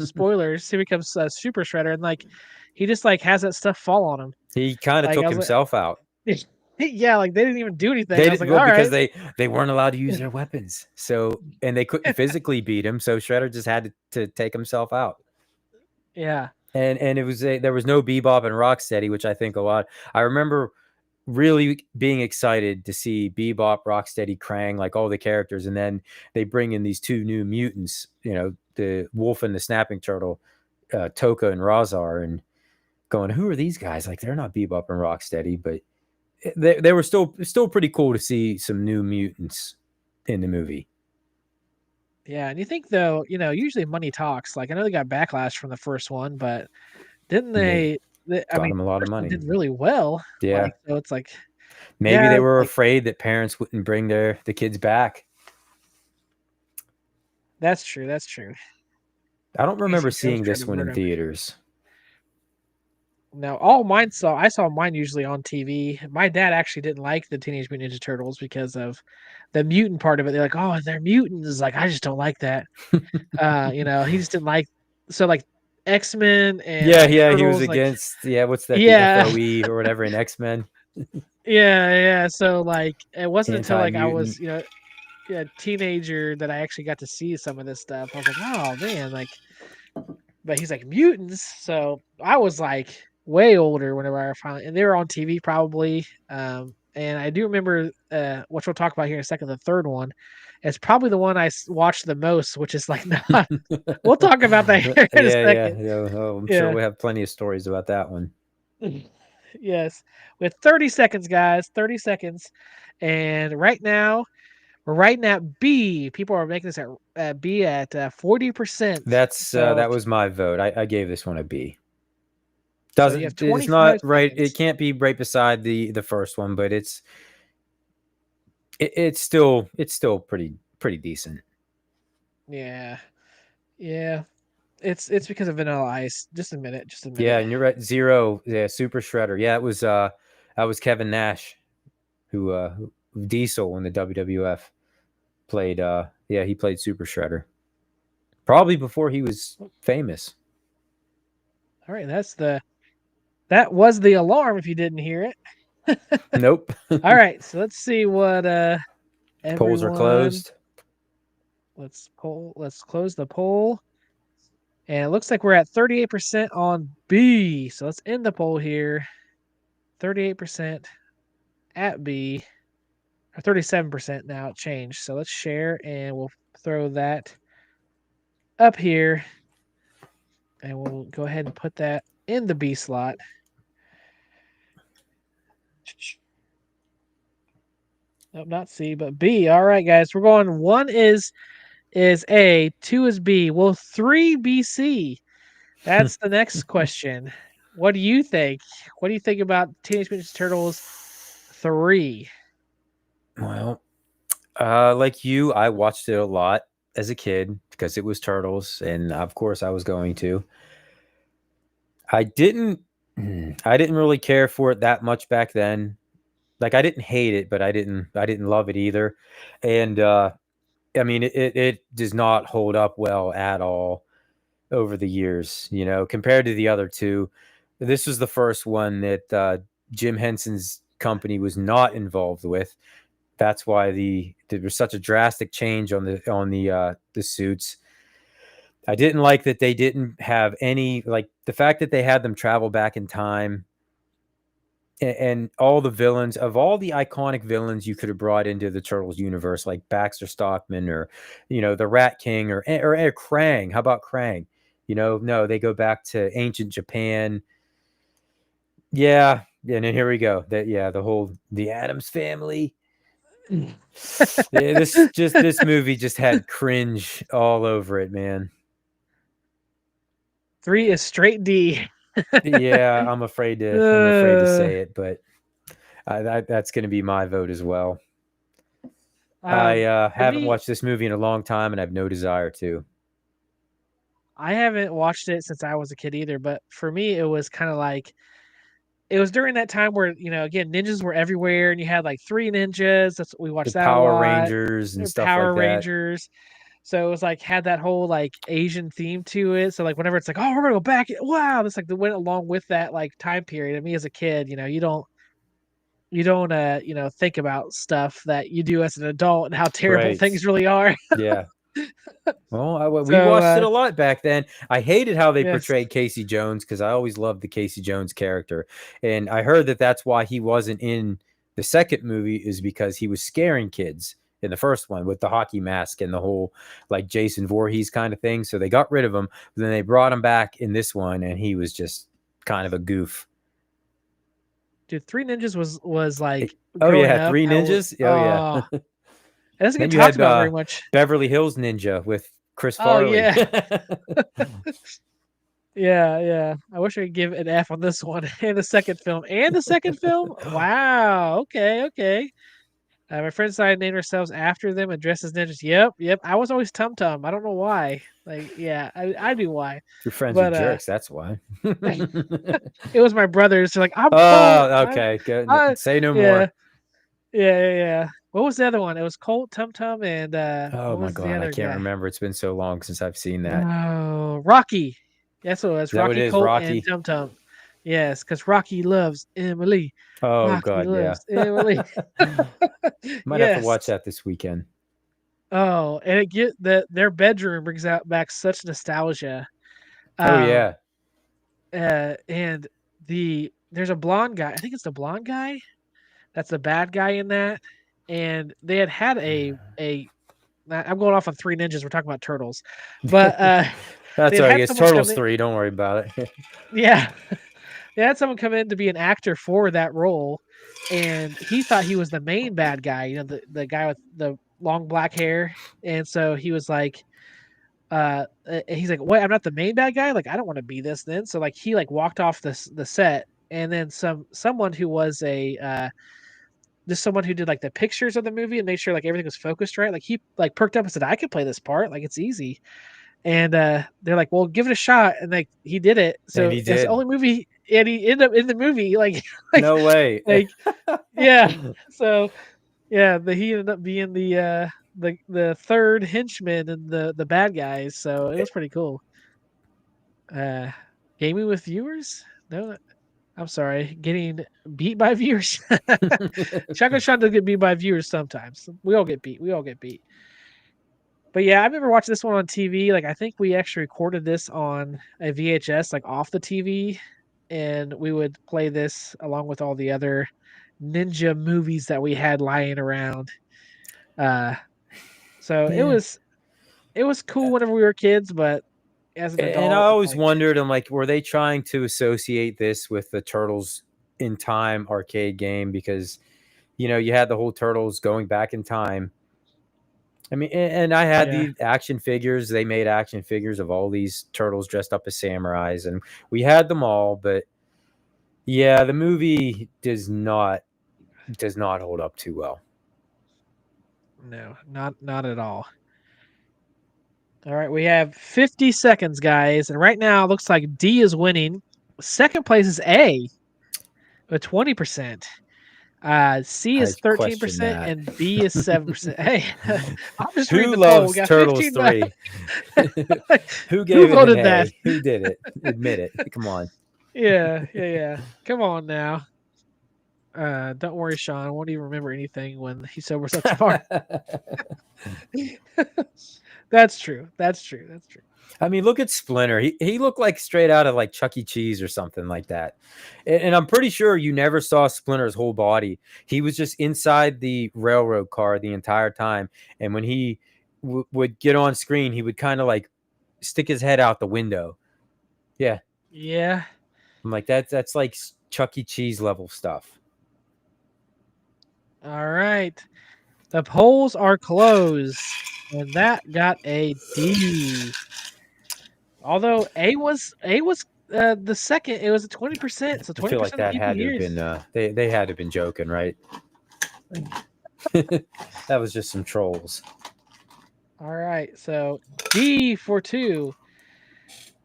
spoilers. He becomes Super Shredder, and like he just like has that stuff fall on him. He kind of Like I took was like, himself out. yeah, like they didn't even do anything. They I was did like, well all because right, they weren't allowed to use their weapons. So, and they couldn't physically beat him, so Shredder just had to take himself out. yeah, And it was there was no Bebop and Rocksteady, which I think a lot. I remember really being excited to see Bebop, Rocksteady, Krang, like all the characters, and then they bring in these two new mutants, the Wolf and the Snapping Turtle, Toka and Razar, and going, who are these guys? Like they're not Bebop and Rocksteady, but they were still pretty cool to see some new mutants in the movie. yeah. And you think though, usually money talks. Like I know they got backlash from the first one, but didn't They I got mean, them a the lot of first one money. did really well. Yeah. Like so, it's like Maybe yeah, they were like afraid that parents wouldn't bring the kids back. that's true. That's true. I don't remember Casey Jones seeing tried this to one in murder him. theaters. No, I saw mine usually on TV. My dad actually didn't like the Teenage Mutant Ninja Turtles because of the mutant part of it. They're like, oh, they're mutants. Like, I just don't like that. He just didn't like so like X-Men and Yeah, like yeah, he was Turtles, like against, what's that, the yeah, FOE or whatever in X-Men, yeah. So like it wasn't until like I was, anti-mutant. a teenager that I actually got to see some of this stuff. I was like, oh man, like but he's like mutants. So I was like way older whenever I finally, and they were on TV probably. And I do remember, which we'll talk about here in a second. The third one, it's probably the one I watched the most, which is like not. We'll talk about that here in a second. Yeah. Oh, I'm sure Yeah. we have plenty of stories about that one. Yes. With 30 seconds, guys. 30 seconds. And right now, we're right at B. People are making this at B at 40%. That So was my vote. I gave this one a B. Doesn't, you have it's 25 not right. seconds. It can't be right beside the first one, but it's still pretty decent. Yeah. Yeah. It's because of Vanilla Ice. Just a minute. Yeah, and you're right. Zero, yeah, Super Shredder. Yeah, it was that was Kevin Nash, who Diesel in the WWF played. Yeah, he played Super Shredder. Probably before he was famous. All right, that was the alarm if you didn't hear it. Nope. All right, so let's see what Polls are everyone. closed. Let's close the poll. And it looks like we're at 38% on B. So let's end the poll here. 38% at B. Or 37% now, it changed. So let's share and we'll throw that up here. And we'll go ahead and put that in the B slot. Nope, not C, but B. All right, guys. We're going 1 is A, 2 is B. Will 3 be C? That's the next question. What do you think? What do you think about Teenage Mutant Ninja Turtles 3? Well, like you, I watched it a lot as a kid because it was Turtles, and of course I was going to. I didn't really care for it that much back then. Like I didn't hate it, but I didn't love it either. And I mean it does not hold up well at all over the years, compared to the other two. This was the first one that Jim Henson's company was not involved with. That's why there was such a drastic change on the suits. I didn't like that they didn't have any, like the fact that they had them travel back in time, and all the villains, of all the iconic villains you could have brought into the Turtles universe, like Baxter Stockman or the Rat King or Krang. How about Krang? No, they go back to ancient Japan. Yeah, and then here we go. The Addams Family. This movie just had cringe all over it, man. 3 is straight D. Yeah, I'm afraid to say it, but that's going to be my vote as well. I haven't watched this movie in a long time, and I have no desire to. I haven't watched it since I was a kid either, but for me, it was kind of like, it was during that time where, again, ninjas were everywhere, and you had like 3 ninjas. That's we watched The that Power a lot. Rangers and stuff Power like that. Rangers. So it was like had that whole like Asian theme to it. So like whenever it's like, oh, we're gonna go back, wow, that's like the went along with that like time period. And me as a kid, you don't think about stuff that you do as an adult and how terrible Right. things really are. Yeah. Well, we watched it a lot back then. I hated how they portrayed Casey Jones because I always loved the Casey Jones character. And I heard that that's why he wasn't in the second movie, is because he was scaring kids in the first one with the hockey mask and the whole like Jason Voorhees kind of thing. So they got rid of him. But then they brought him back in this one, and he was just kind of a goof. Dude, Three Ninjas was like, oh yeah, up, Three Ninjas. Yeah. It doesn't Then get you talked had about very much. Beverly Hills Ninja with Chris Farley. Yeah. Yeah. I wish I could give an F on this one and the second film. Wow. Okay. My friends and I named ourselves after them and dressed as ninjas. Yep. I was always Tum Tum. I don't know why. Like, yeah, I knew why. Your friends are jerks. That's why. It was my brothers. They're like, I'm okay. Good. Say no more. Yeah. What was the other one? It was Colt, Tum Tum, and oh my god, I can't remember. It's been so long since I've seen that. Oh, Rocky. That's what it was. Rocky, Colt, and Tum Tum. Yes, because Rocky loves Emily. Oh Rocky god, loves Emily. Might have to watch that this weekend. Oh, and their bedroom brings back such nostalgia. Oh yeah. And there's a blonde guy. I think it's the blonde guy. That's the bad guy in that. And they had a. I'm going off on Three Ninjas. We're talking about Turtles, but that's all right. It's Turtles 3. Don't worry about it. Yeah, they had someone come in to be an actor for that role, and he thought he was the main bad guy. The guy with the long black hair, and so he was like, he's like, "Wait, I'm not the main bad guy. Like, I don't want to be this then." So like he like walked off the set, and then someone who was a just someone who did like the pictures of the movie and made sure like everything was focused right. Like he like perked up and said, "I could play this part. Like it's easy." And they're like, "Well, give it a shot." And like he did it. And So he it's the did. only movie, and he ended up in the movie. Like, like, No way. like, yeah. So yeah, he ended up being the third henchman in the bad guys. So it was pretty cool. Gaming with viewers? No, I'm sorry, getting beat by viewers. Shotgun Sean does get beat by viewers sometimes. We all get beat. We all get beat. But yeah, I remember watching this one on TV. Like I think we actually recorded this on a VHS, like off the TV, and we would play this along with all the other ninja movies that we had lying around. So Yeah. it was cool whenever we were kids, but as an And I adult, it's always like, wondered, I'm like, were they trying to associate this with the Turtles in Time arcade game? Because, you had the whole Turtles going back in time. I mean, and I had yeah, the action figures. They made action figures of all these turtles dressed up as samurais, and we had them all. But yeah, the movie does not hold up too well. no, not at all. All right, we have 50 seconds, guys, and right now it looks like D is winning. Second place is A with 20%. C I is question 13% that. and B is 7%. Hey, I'm just reading Who the poll. We loves got Turtles 15. 3? Who Who gave it an voted A? that? Who did it? Admit it. Come on. Yeah. Come on now. Don't worry, Sean. I won't even remember anything when he sobers up tomorrow. That's true. That's true. That's true. I mean, look at Splinter. He looked like straight out of like Chuck E. Cheese or something like that. And I'm pretty sure you never saw Splinter's whole body. He was just inside the railroad car the entire time. And when he would get on screen, he would kind of like stick his head out the window. Yeah. Yeah. I'm like, that's like Chuck E. Cheese level stuff. All right. The polls are closed, and that got a D. Although A was the second, it was a 20%. So I feel like 20% of that people had to have years. been they had to have been joking, right? That was just some trolls. All right, so D for 2.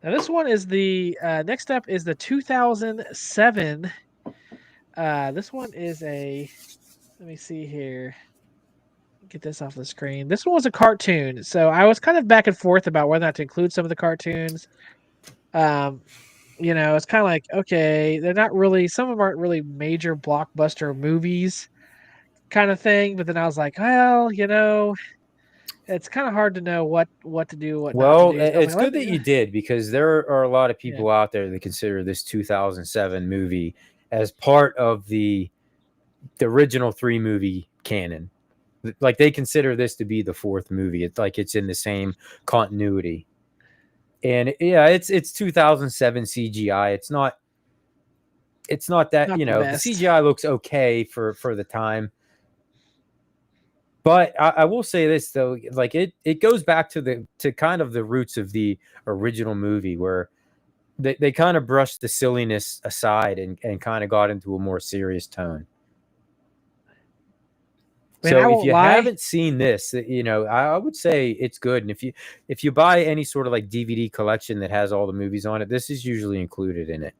Now this one is the next up is the 2007. This one is a. Let me see here. Get this off the screen. This one was a cartoon, so I was kind of back and forth about whether or not to include some of the cartoons. It's kind of like, okay, they're not really. Some of them aren't really major blockbuster movies, kind of thing. But then I was like, well, it's kind of hard to know what to do, what not to Well, do. So I'm it's like, good that you did, because there are a lot of yeah, people out there that consider this 2007 movie as part of the original 3 movie canon. Like they consider this to be the 4th movie. It's like it's in the same continuity. And yeah, it's 2007 CGI. It's not that, not the the best. CGI looks okay for the time. But I will say this though, like it goes back to kind of the roots of the original movie, where they kind of brushed the silliness aside and kind of got into a more serious tone. Man, I So if won't you lie. haven't seen this, I would say it's good. And if you buy any sort of like DVD collection that has all the movies on it, this is usually included in it.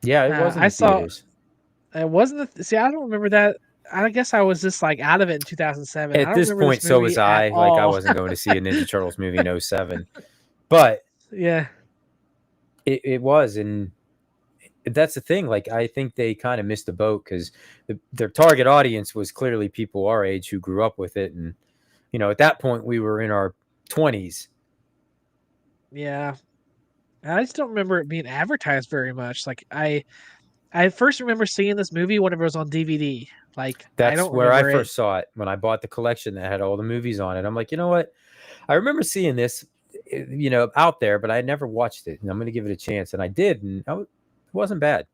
Yeah, it wasn't I in saw theaters. it wasn't. See, I don't remember that. I guess I was just like out of it in 2007. I At don't this remember point, this so movie was at I. Like I all. wasn't going to see a Ninja Turtles movie in 07. But Yeah. it was, and that's the thing. Like I think they kind of missed the boat, because their target audience was clearly people our age who grew up with it, and at that point we were in our 20s. Yeah. I just don't remember it being advertised very much. Like I first remember seeing this movie whenever it was on DVD. Like I That's don't where I remember it. first saw it, when I bought the collection that had all the movies on it. I'm like, you know what? I remember seeing this, out there, but I had never watched it, and I'm going to give it a chance. And I did, and it wasn't bad.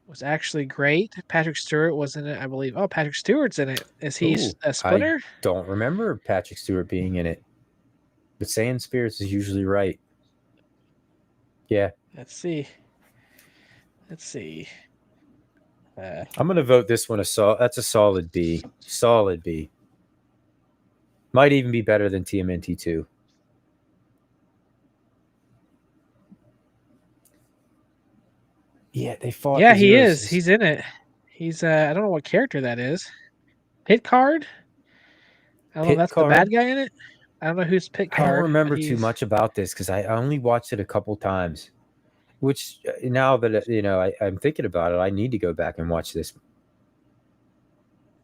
was actually great. Patrick Stewart was in it, I believe. Oh, Patrick Stewart's in it. Is he Ooh, a Splinter? I don't remember Patrick Stewart being in it, but saying spirits is usually right. Yeah. Let's see. I'm gonna vote this one that's a solid B. Solid B. Might even be better than TMNT 2. Yeah, they fought. Yeah, he is. He's in it. He's I don't know what character that is. Pit Card? I don't know if that's the bad guy in it. I don't know who's Pit Card. I don't remember too much about this because I only watched it a couple times. Which now that I'm thinking about it, I need to go back and watch this.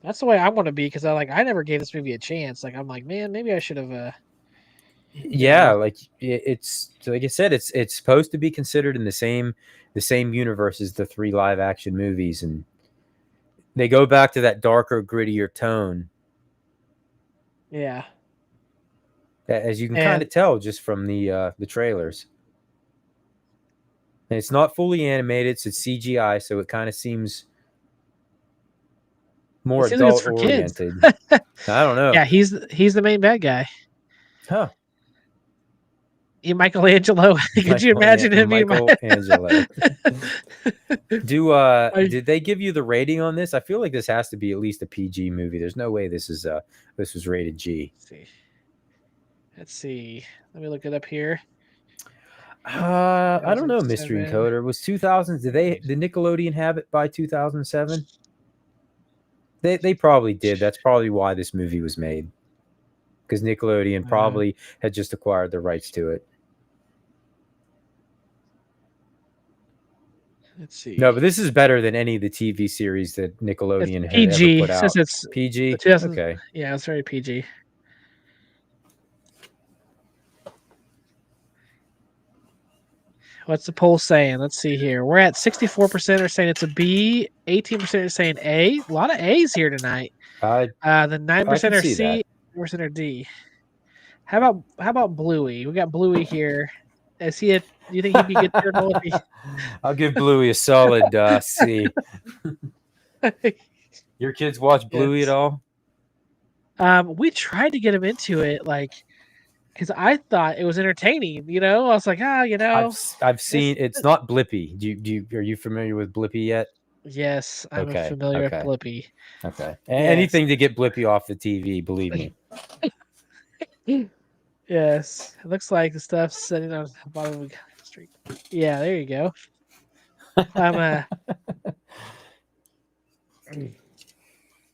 That's the way I want to be because I never gave this movie a chance. Like I'm like, man, maybe I should have. Yeah, like it's like I said, it's supposed to be considered in the same universe as the 3 live action movies, and they go back to that darker, grittier tone. Yeah, as you can kind of tell just from the trailers. And it's not fully animated, so it's CGI, so it kind of seems more adult oriented. I don't know. Yeah, he's the main bad guy. Huh. Michelangelo. Could you imagine him being Michelangelo? Did they give you the rating on this? I feel like this has to be at least a PG movie. There's no way this was rated G. Let's see. Let me look it up here. I don't know. Mystery Encoder was 2000. Did Nickelodeon have it by 2007? They probably did. That's probably why this movie was made, because Nickelodeon probably had just acquired the rights to it. Let's see. No, but this is better than any of the TV series that Nickelodeon had ever put out. Since it's PG. Okay. Yeah, it's very PG. What's the poll saying? Let's see here. We're at 64% are saying it's a B. 18% are saying A. A lot of A's here tonight. The 9% are C. 4% are D. How about Bluey? We got Bluey here. Is he do you think he'd be good turtle? I'll give Bluey a solid C. Your kids watch Bluey at all? We tried to get him into it, because I thought it was entertaining. I was like, I've seen. It's not Blippi. Are you familiar with Blippi yet? Yes, I'm familiar with Blippi. Okay, anything to get Blippi off the TV, believe me. Yes, it looks like the stuff's sitting on the bottom of the street. Yeah, there you go.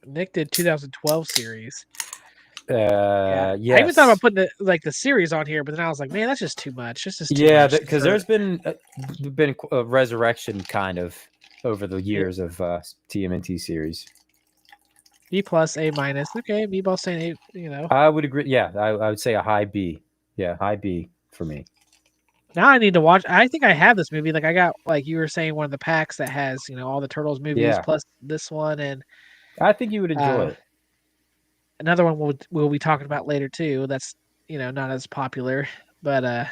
Nick did 2012 series. Yes. I even thought about putting the series on here, but then I was like, man, that's just too much. This is too much because there's been a resurrection kind of over the years of TMNT series. B+, A-. Okay, B ball saying A. I would agree. Yeah, I would say a high B. Yeah, high B for me. Now I need to watch. I think I have this movie. I got, you were saying, one of the packs that has all the Turtles movies plus this one, and I think you would enjoy it. Another one we'll be talking about later too. That's not as popular, but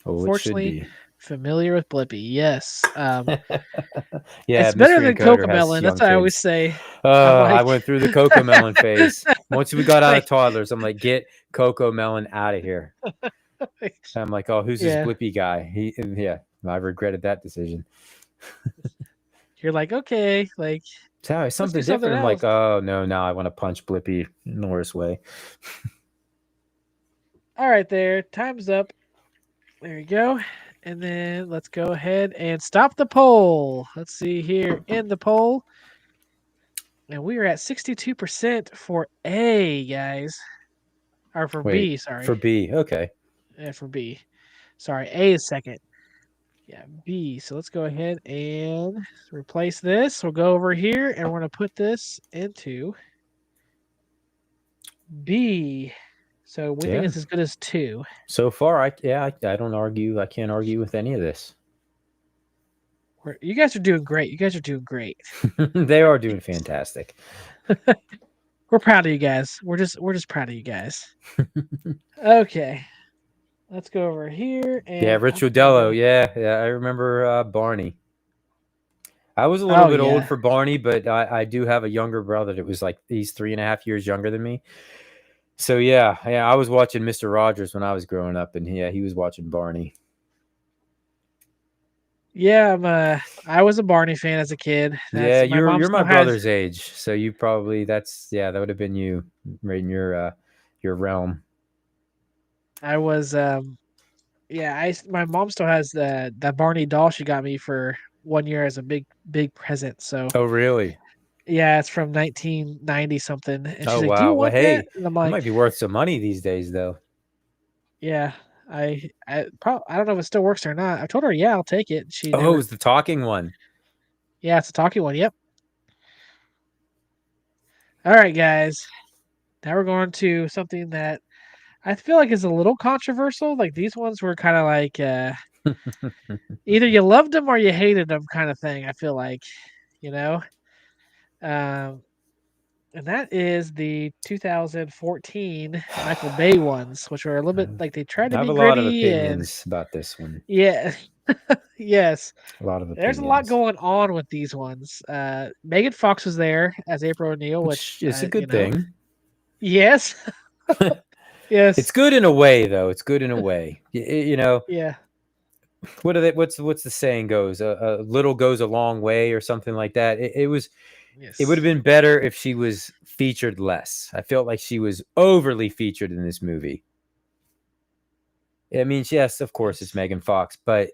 fortunately familiar with Blippi. Yes. It's better than Cocomelon. That's what I always say. I went through the Cocomelon phase. Once we got out of toddlers, I'm like, get Cocomelon out of here. I'm like, oh, who's this Blippi guy? I regretted that decision. You're like, okay, something different. I'm like, oh no, now I want to punch Blippi in the worst way. All right, there. Time's up. There you go. And then let's go ahead and stop the poll. Let's see here in the poll. And we are at 62% for A, guys. Or for B, sorry. For B, okay. Yeah, for B. Sorry, A is second. Yeah, B. So let's go ahead and replace this. We'll go over here and we're going to put this into B. So we think it's as good as 2. So far, I don't argue. I can't argue with any of this. You guys are doing great. They are doing fantastic. We're proud of you guys. We're just proud of you guys. Okay. Let's go over here. And Rich Rodello. Yeah, I remember Barney. I was a little Oh bit old yeah, for Barney, but I do have a younger brother that was like he's 3.5 years younger than me. So yeah, I was watching Mister Rogers when I was growing up, and yeah, he was watching Barney. yeah. I was a Barney fan as a kid. Yeah, That's my mom you're my still has. brother's age, so you probably that would have been you right in your realm. I was yeah. My mom still has that Barney doll she got me for 1 year as a big present. So Oh really? yeah, it's from 1990 something, and Oh she's like, "Do you wow. Well, want that?" hey, And I'm that like, might be worth some money these days, though. "Yeah." I don't know if it still works or not. I told her, "Yeah, I'll take it." She Oh, it never. was the talking one. Yeah, it's a talking one. Yep. All right, guys. Now we're going to something that I feel like is a little controversial. Like these ones were kind of like either you loved them or you hated them, kind of thing. I feel like, you know, um, and that is the 2014 Michael Bay ones, which were a little bit like they tried I to have be a lot of gritty and opinions about this one. yeah, yes. A lot of There's a lot opinions, going on with these ones. Megan Fox was there as April O'Neil, which which is a good thing. yes, It's yes, good in a way, though. It's good in a way. yeah, What are they? What's the saying goes? A little goes a long way, or something like that. It would have yes, been better if she was featured less. I felt like she was overly featured in this movie. I mean, yes, of course, it's yes. Megan Fox, but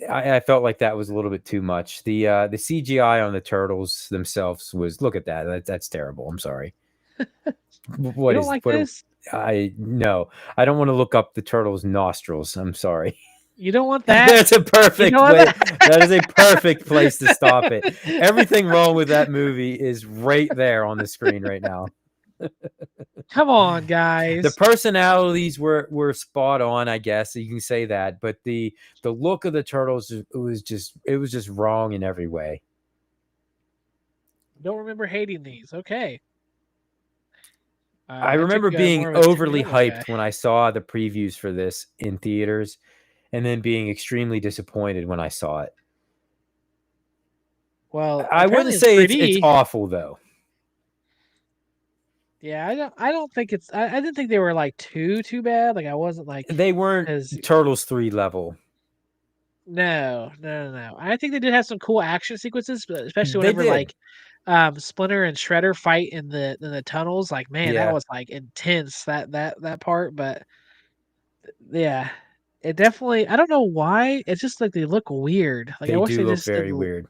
I felt like that was a little bit too much. The CGI on the turtles themselves was look at that's terrible. I'm sorry. You What don't is like what? this? I no, I don't want to look up the turtles' nostrils. I'm sorry. You don't want that? That's a You don't perfect want way. That is a perfect place to stop it. that? Everything wrong with that movie is right there on the screen right now. Come on, The guys. personalities were spot on, I guess you can say that, but the look of the turtles it was just wrong in every way. Don't remember hating these. Okay. I I took remember being more of a overly TMNT guy. hyped when I saw the previews for this in theaters, and then being extremely disappointed when I saw it. Well, I apparently wouldn't in say it's 3D. awful though. Yeah, I don't think it's. I didn't think they were like too bad. Like I wasn't like They weren't because Turtles 3 level. no. I think they did have some cool action sequences, but especially They whenever did. like Splinter and Shredder fight in the tunnels. Like man, that Yeah, was like intense. That part, but yeah, it definitely. I don't know why. It's just like they look weird. Like I they wish do they look just very weird.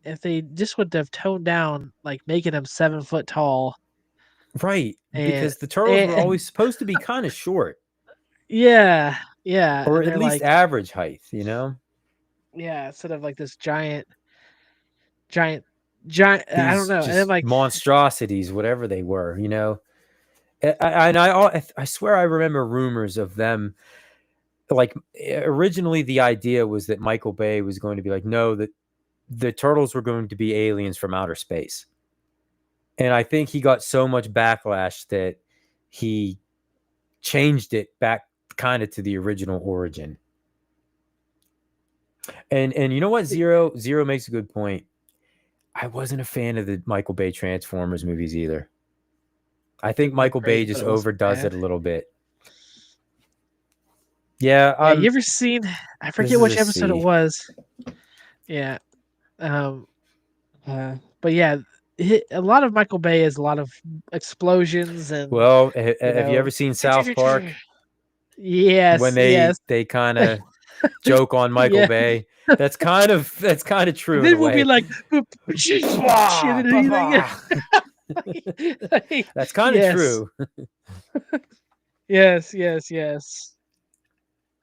if they just would have toned down, like making them 7 foot tall Right, and because the turtles were and always supposed to be kind of short, yeah, yeah, or and at they're least like average height. yeah, instead of like this giant giant. I don't These know, and then just like monstrosities, whatever they were. And I swear I remember rumors of them. Like originally, the idea was that Michael Bay was going to be like, no, that the turtles were going to be aliens from outer space. And I think he got so much backlash that he changed it back kind of to the original origin. And you know what? Zero makes a good point. I wasn't a fan of the Michael Bay Transformers movies either. I think didn't look Michael Bay great, but just it wasn't overdoes it bad. a little bit. Yeah, Yeah, you ever seen? I this forget is a which episode it C. was. Yeah, um, but yeah, a lot of Michael Bay is a lot of explosions and Well, you have you ever know. seen South Park when Yes, they yes, they kind of joke on Michael yeah. Bay? That's kind of true And in a then we'll be way. like, and Bah, bah, then bah. like, That's kind of yes, true. yes.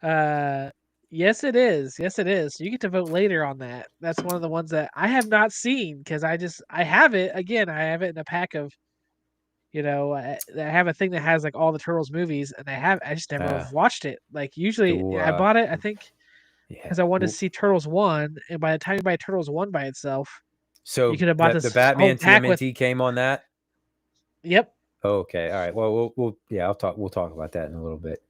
Uh, yes, it is. Yes, it is. You get to vote later on that. That's one of the ones that I have not seen because I have it again. I have it in a pack of I have a thing that has like all the Turtles movies, and I just never Uh, have watched it. Like usually, the I bought it I think yeah. because I wanted to see Turtles one, and by the time you buy Turtles one by itself, you So could have bought the this whole Batman pack with. TMNT came on that. Yep. Okay, all right. Well, we'll yeah, we'll talk about that in a little bit.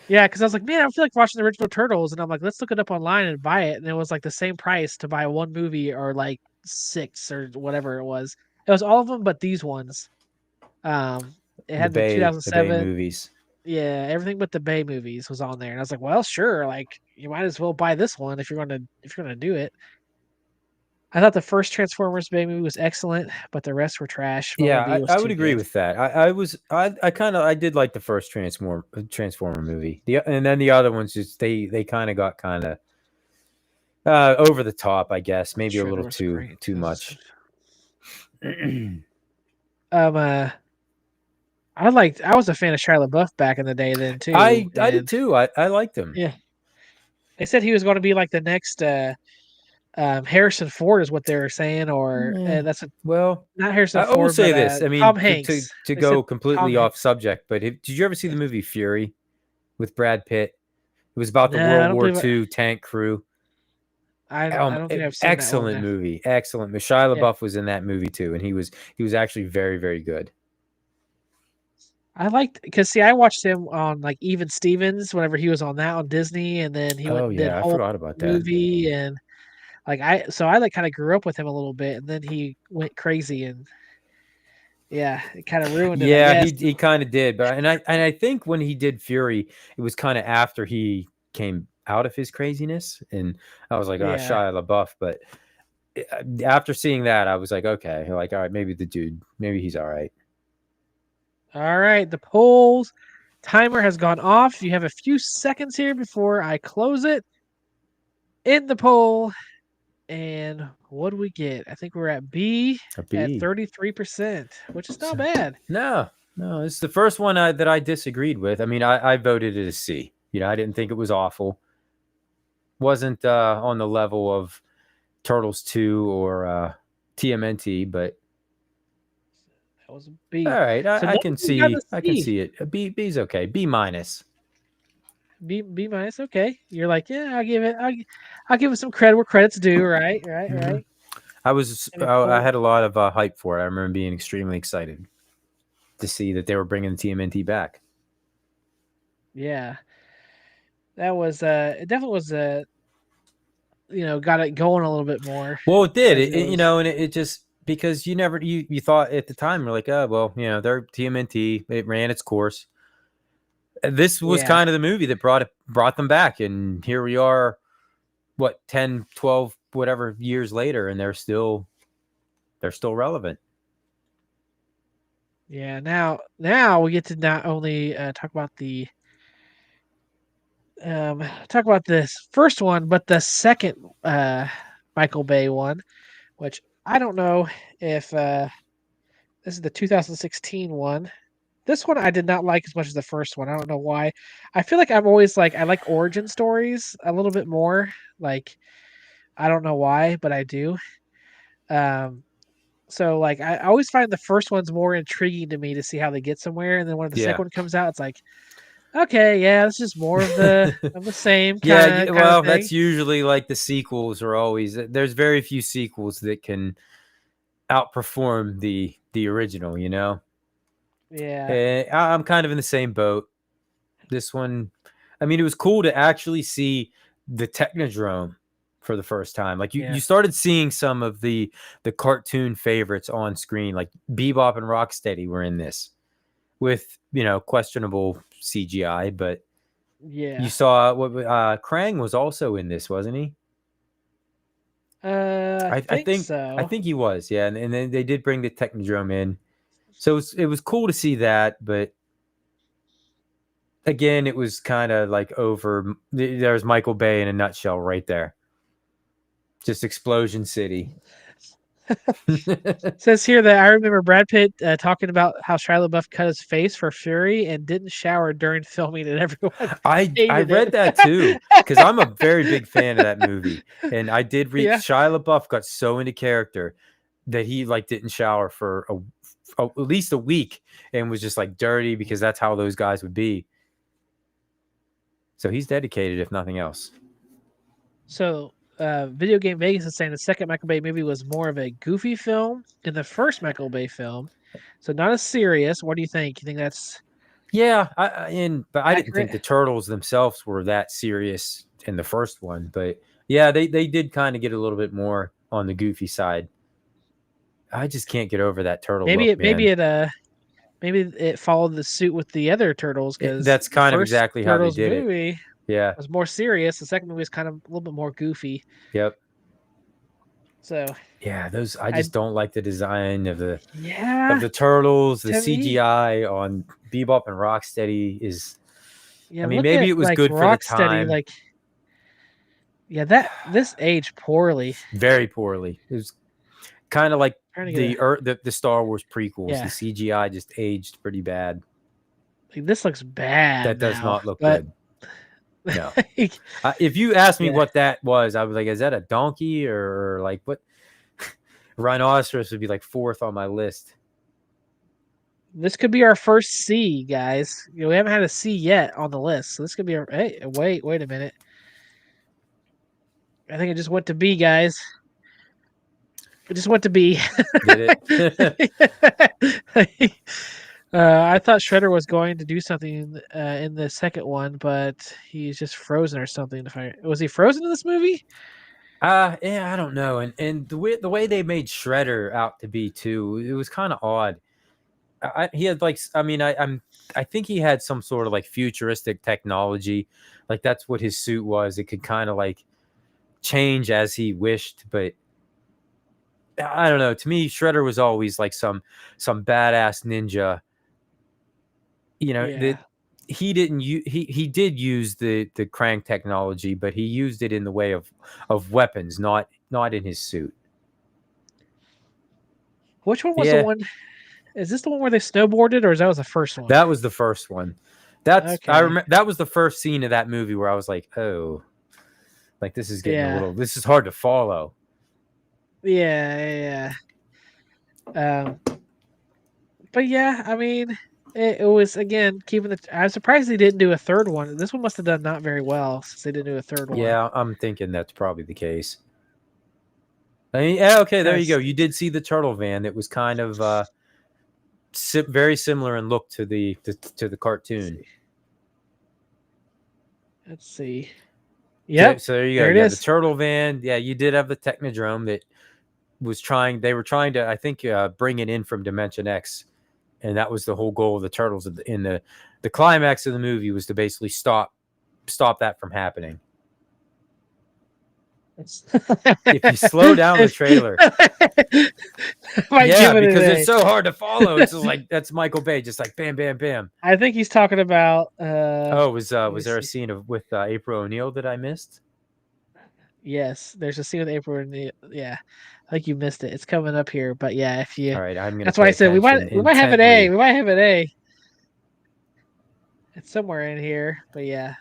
Yeah, because I was like, man, I feel like watching the original Turtles, and I'm like, let's look it up online and buy it, and it was like the same price to buy one movie or like 6 or whatever it was. It was all of them, but these ones. It had the The Bay 2007. movies. Yeah, everything but the Bay movies was on there, and I was like, well, sure, like you might as well buy this one if you're gonna do it. I thought the first Transformers Bay movie was excellent, but the rest were trash. Yeah, Bumblebee was I too would agree good. with that. I did like the first Transformer movie. And then the other ones just they kind of got kind of over the top, I guess. Maybe a little Shredder was too great. much. Um, I was a fan of Shia LaBeouf back in the day then too, I did and too. I liked him. yeah, they said he was going to be like the next Harrison Ford is what they were saying, or Yeah. that's Well, not Harrison I will Ford, but say this. I Tom mean, Hanks. to They said go Tom completely Hanks. off subject, but did you ever see the movie Fury with Brad Pitt? It was about the No, I World don't War believe II tank crew. I don't think I've seen that one. Excellent movie. Excellent. Shia Yeah, LaBeouf was in that movie too, and he was actually very, very good. I liked because see, I watched him on like Even Stevens whenever he was on that on Disney, and then he went Oh and did yeah, I Hulk forgot about that. movie, and like I like kind of grew up with him a little bit, and then he went crazy, and yeah, it kind of ruined it, I Yeah, guess. he kind of did, but I think when he did Fury, it was kind of after he came out of his craziness, and I was like, oh, Yeah. Shia LaBeouf. But after seeing that, I was like, okay, like all right, maybe he's all right. All right, the polls timer has gone off. You have a few seconds here before I close it. In the poll, and what do we get? I think we're at B A at B. 33%, which is not bad. No, it's the first one that I disagreed with. I mean, I voted it a C. You know, I didn't think it was awful. Wasn't on the level of Turtles 2 or TMNT, but That was a all B. right, So I no can one got a C. see it. A B, B's okay. B minus. B minus. Okay, you're like, yeah, I'll give it some credit where credit's due. Right, right, Mhm. right. And I poll, had a lot of hype for it. I remember being extremely excited to see that they were bringing the TMNT back. yeah, that was it. Definitely was got it going a little bit more Well, it did. as it You was. know, and it just because you thought at the time you're like, oh well, you know, they're TMNT. It ran its course. This was Yeah, kind of the movie that brought them back, and here we are, what 10, 12, whatever years later, and they're still relevant. yeah. Now we get to not only talk about this first one, but the second Michael Bay one, which I don't know if this is the 2016 one. This one I did not like as much as the first one. I don't know why. I feel like I'm always like I like origin stories a little bit more. Like I don't know why, but I do. Um, so like I always find the first one's more intriguing to me to see how they get somewhere, and then when the Yeah. second one comes out, it's like, okay, yeah, it's just more of the same Yeah, kind of well, thing. that's usually like the sequels are always. There's very few sequels that can outperform the original. You know, Yeah, I'm kind of in the same boat. This one, I mean, it was cool to actually see the Technodrome for the first time. Like you yes, started seeing some of the cartoon favorites on screen, like Bebop and Rocksteady were in this with questionable CGI, but you yeah. saw what Krang was also in this, wasn't he? I think I so. think he was, yeah. And then they did bring the Technodrome in, so it was cool to see that, but again, it was kind of like over. There's Michael Bay in a nutshell right there. Just Explosion City. Says here that I remember Brad Pitt talking about how Shia LaBeouf cut his face for Fury and didn't shower during filming, and everyone I hated read it. that too because I'm a very big fan of that movie, and I did read Yeah, Shia LaBeouf got so into character that he like didn't shower for at least a week and was just like dirty because that's how those guys would be. So he's dedicated, if nothing else. so Video Game Vegas is saying the second Michael Bay movie was more of a goofy film than the first Michael Bay film, so not as serious. What do you think? You think that's Yeah, but I didn't think Accurate. the turtles themselves were that serious in the first one, but yeah, they did kind of get a little bit more on the goofy side. I just can't get over that turtle look, man. Maybe it followed the suit with the other turtles because That's the kind of first exactly how they Turtles did it. movie Yeah. was more serious. The second movie is kind of a little bit more goofy. Yep. So Yeah, those I I just don't like the design of the yeah, turtles. The to me, CGI on Bebop and Rocksteady is. yeah. I mean, Look maybe at it was like good for the Rocksteady, time. like yeah, that this aged poorly. Very poorly. It was kind of like Trying to get the Star Wars prequels. yeah, The CGI just aged pretty bad. like, this looks bad That does now, not look but good. No. like, If you asked me yeah, what that was, I was like, is that a donkey or like what? Rhinoceros would be like fourth on my list. this could be our first C, guys. We haven't had a C yet on the list, so this could be our. Hey, wait a minute. I think it just went to B, guys. It just went to B. Did it? I thought Shredder was going to do something in the second one, but he's just frozen or something. Was he frozen in this movie? Yeah, I don't know. And the way they made Shredder out to be too, it was kind of odd. He had like, I mean, I think he had some sort of like futuristic technology, like that's what his suit was. It could kind of like change as he wished, but I don't know. To me, Shredder was always like some badass ninja. You know that Yeah. he didn't he did use the crank technology, but he used it in the way of weapons, not in his suit. Which one was the Yeah, one? Is this the one where they snowboarded, or that was the first one? that was the first one. I Okay. remember that was the first scene of that movie where I was like, oh, like this is getting a Yeah. little. This is hard to follow. Yeah. But yeah, I mean, it was again keeping the. I'm surprised they didn't do a third one. This one must have done not very well since they didn't do a third one. Yeah, I'm thinking that's probably the case. I mean, yeah, okay, there you go. You did see the turtle van. It was kind of very similar in look to the cartoon. Let's see. Yep. So there you go. There it Yeah, is. the turtle van. Yeah, you did have the Technodrome that was trying. They were trying to, I think, bring it in from Dimension X, and that was the whole goal of the turtles. In the climax of the movie was to basically stop that from happening. If you slow down the trailer, yeah, because it's so hard to follow. It's just like that's Michael Bay, just like bam, bam, bam. I think he's talking about. Was there a scene with April O'Neil that I missed? Yes, there's a scene with April O'Neil. Yeah, I think you missed it. It's coming up here, but yeah, if you. All right, I'm gonna. That's why I said we might have an A. We might have an A. It's somewhere in here, but yeah,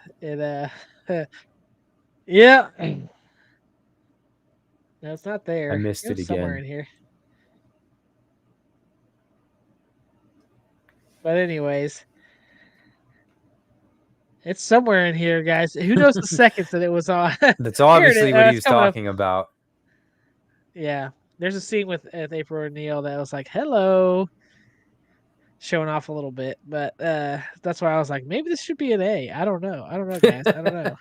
yeah. No, it's not there. I missed it again. Somewhere in here. But anyways, it's somewhere in here, guys. Who knows the seconds that it was on? That's obviously what he was talking about. Yeah, there's a scene with April O'Neil that was like, "Hello," showing off a little bit, but that's why I was like, maybe this should be an A. I don't know, guys. I don't know.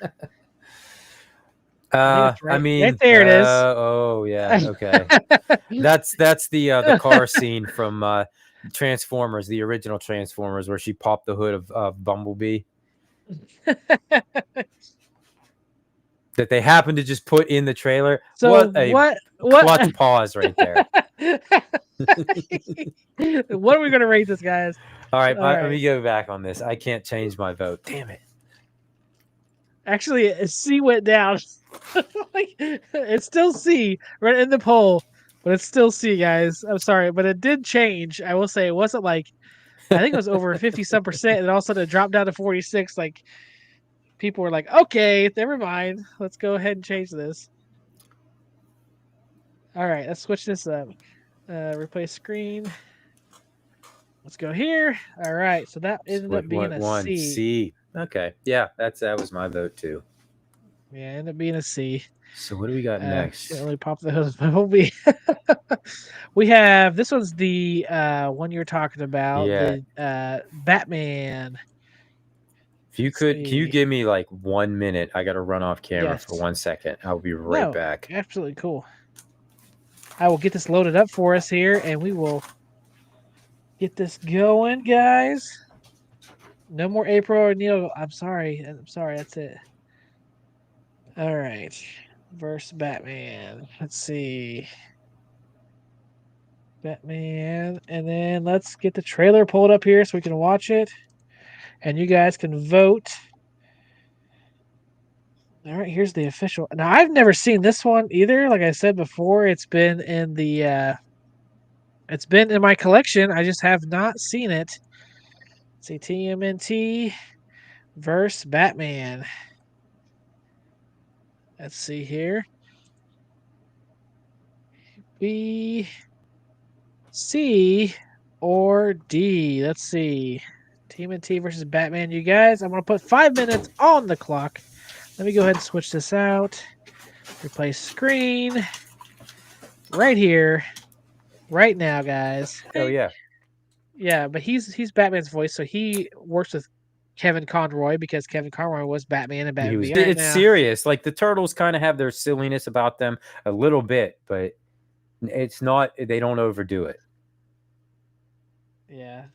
I mean, right there it is. Oh yeah, okay. that's the car scene from Transformers, the original Transformers, where she popped the hood of Bumblebee. That they happened to just put in the trailer. So what clutch pause right there. What are we gonna rate this, guys? All right, let me go back on this. I can't change my vote. Damn it. Actually, a C went down. Like, it's still C right in the poll, but it's still C, guys. I'm sorry, but it did change. I will say it wasn't like I think it was over 50-some%, and all of a sudden it dropped down to 46. Like people were like, "Okay, never mind. Let's go ahead and change this." All right, let's switch this up. Replace screen. Let's go here. All right, so that ended up being a C. C. Okay, yeah, that was my vote too. Yeah, ended up being a C. So what do we got next? Can't really pop those movie. We have this one's the one you're talking about, Yeah. the Batman. If you Let's could, can you see. give me like 1 minute? I got to run off camera Yes. for 1 second. I'll be right No, back. absolutely cool. I will get this loaded up for us here, and we will get this going, guys. No more April or Neil. I'm sorry. That's it. All right. Versus Batman. Let's see. Batman. And then let's get the trailer pulled up here so we can watch it. And you guys can vote. All right, here's the official. Now I've never seen this one either. Like I said before, it's been in my collection. I just have not seen it. Let's see, TMNT versus Batman. Let's see here. B, C, or D. Let's see. TMNT versus Batman, you guys. I'm going to put 5 minutes on the clock. Let me go ahead and switch this out. Replace screen. Right here. Right now, guys. Oh yeah. Yeah, but he's Batman's voice, so he works with Kevin Conroy because Kevin Conroy was Batman and Batman Beyond. It's serious. Like the Turtles kind of have their silliness about them a little bit, but it's not. They don't overdo it. Yeah.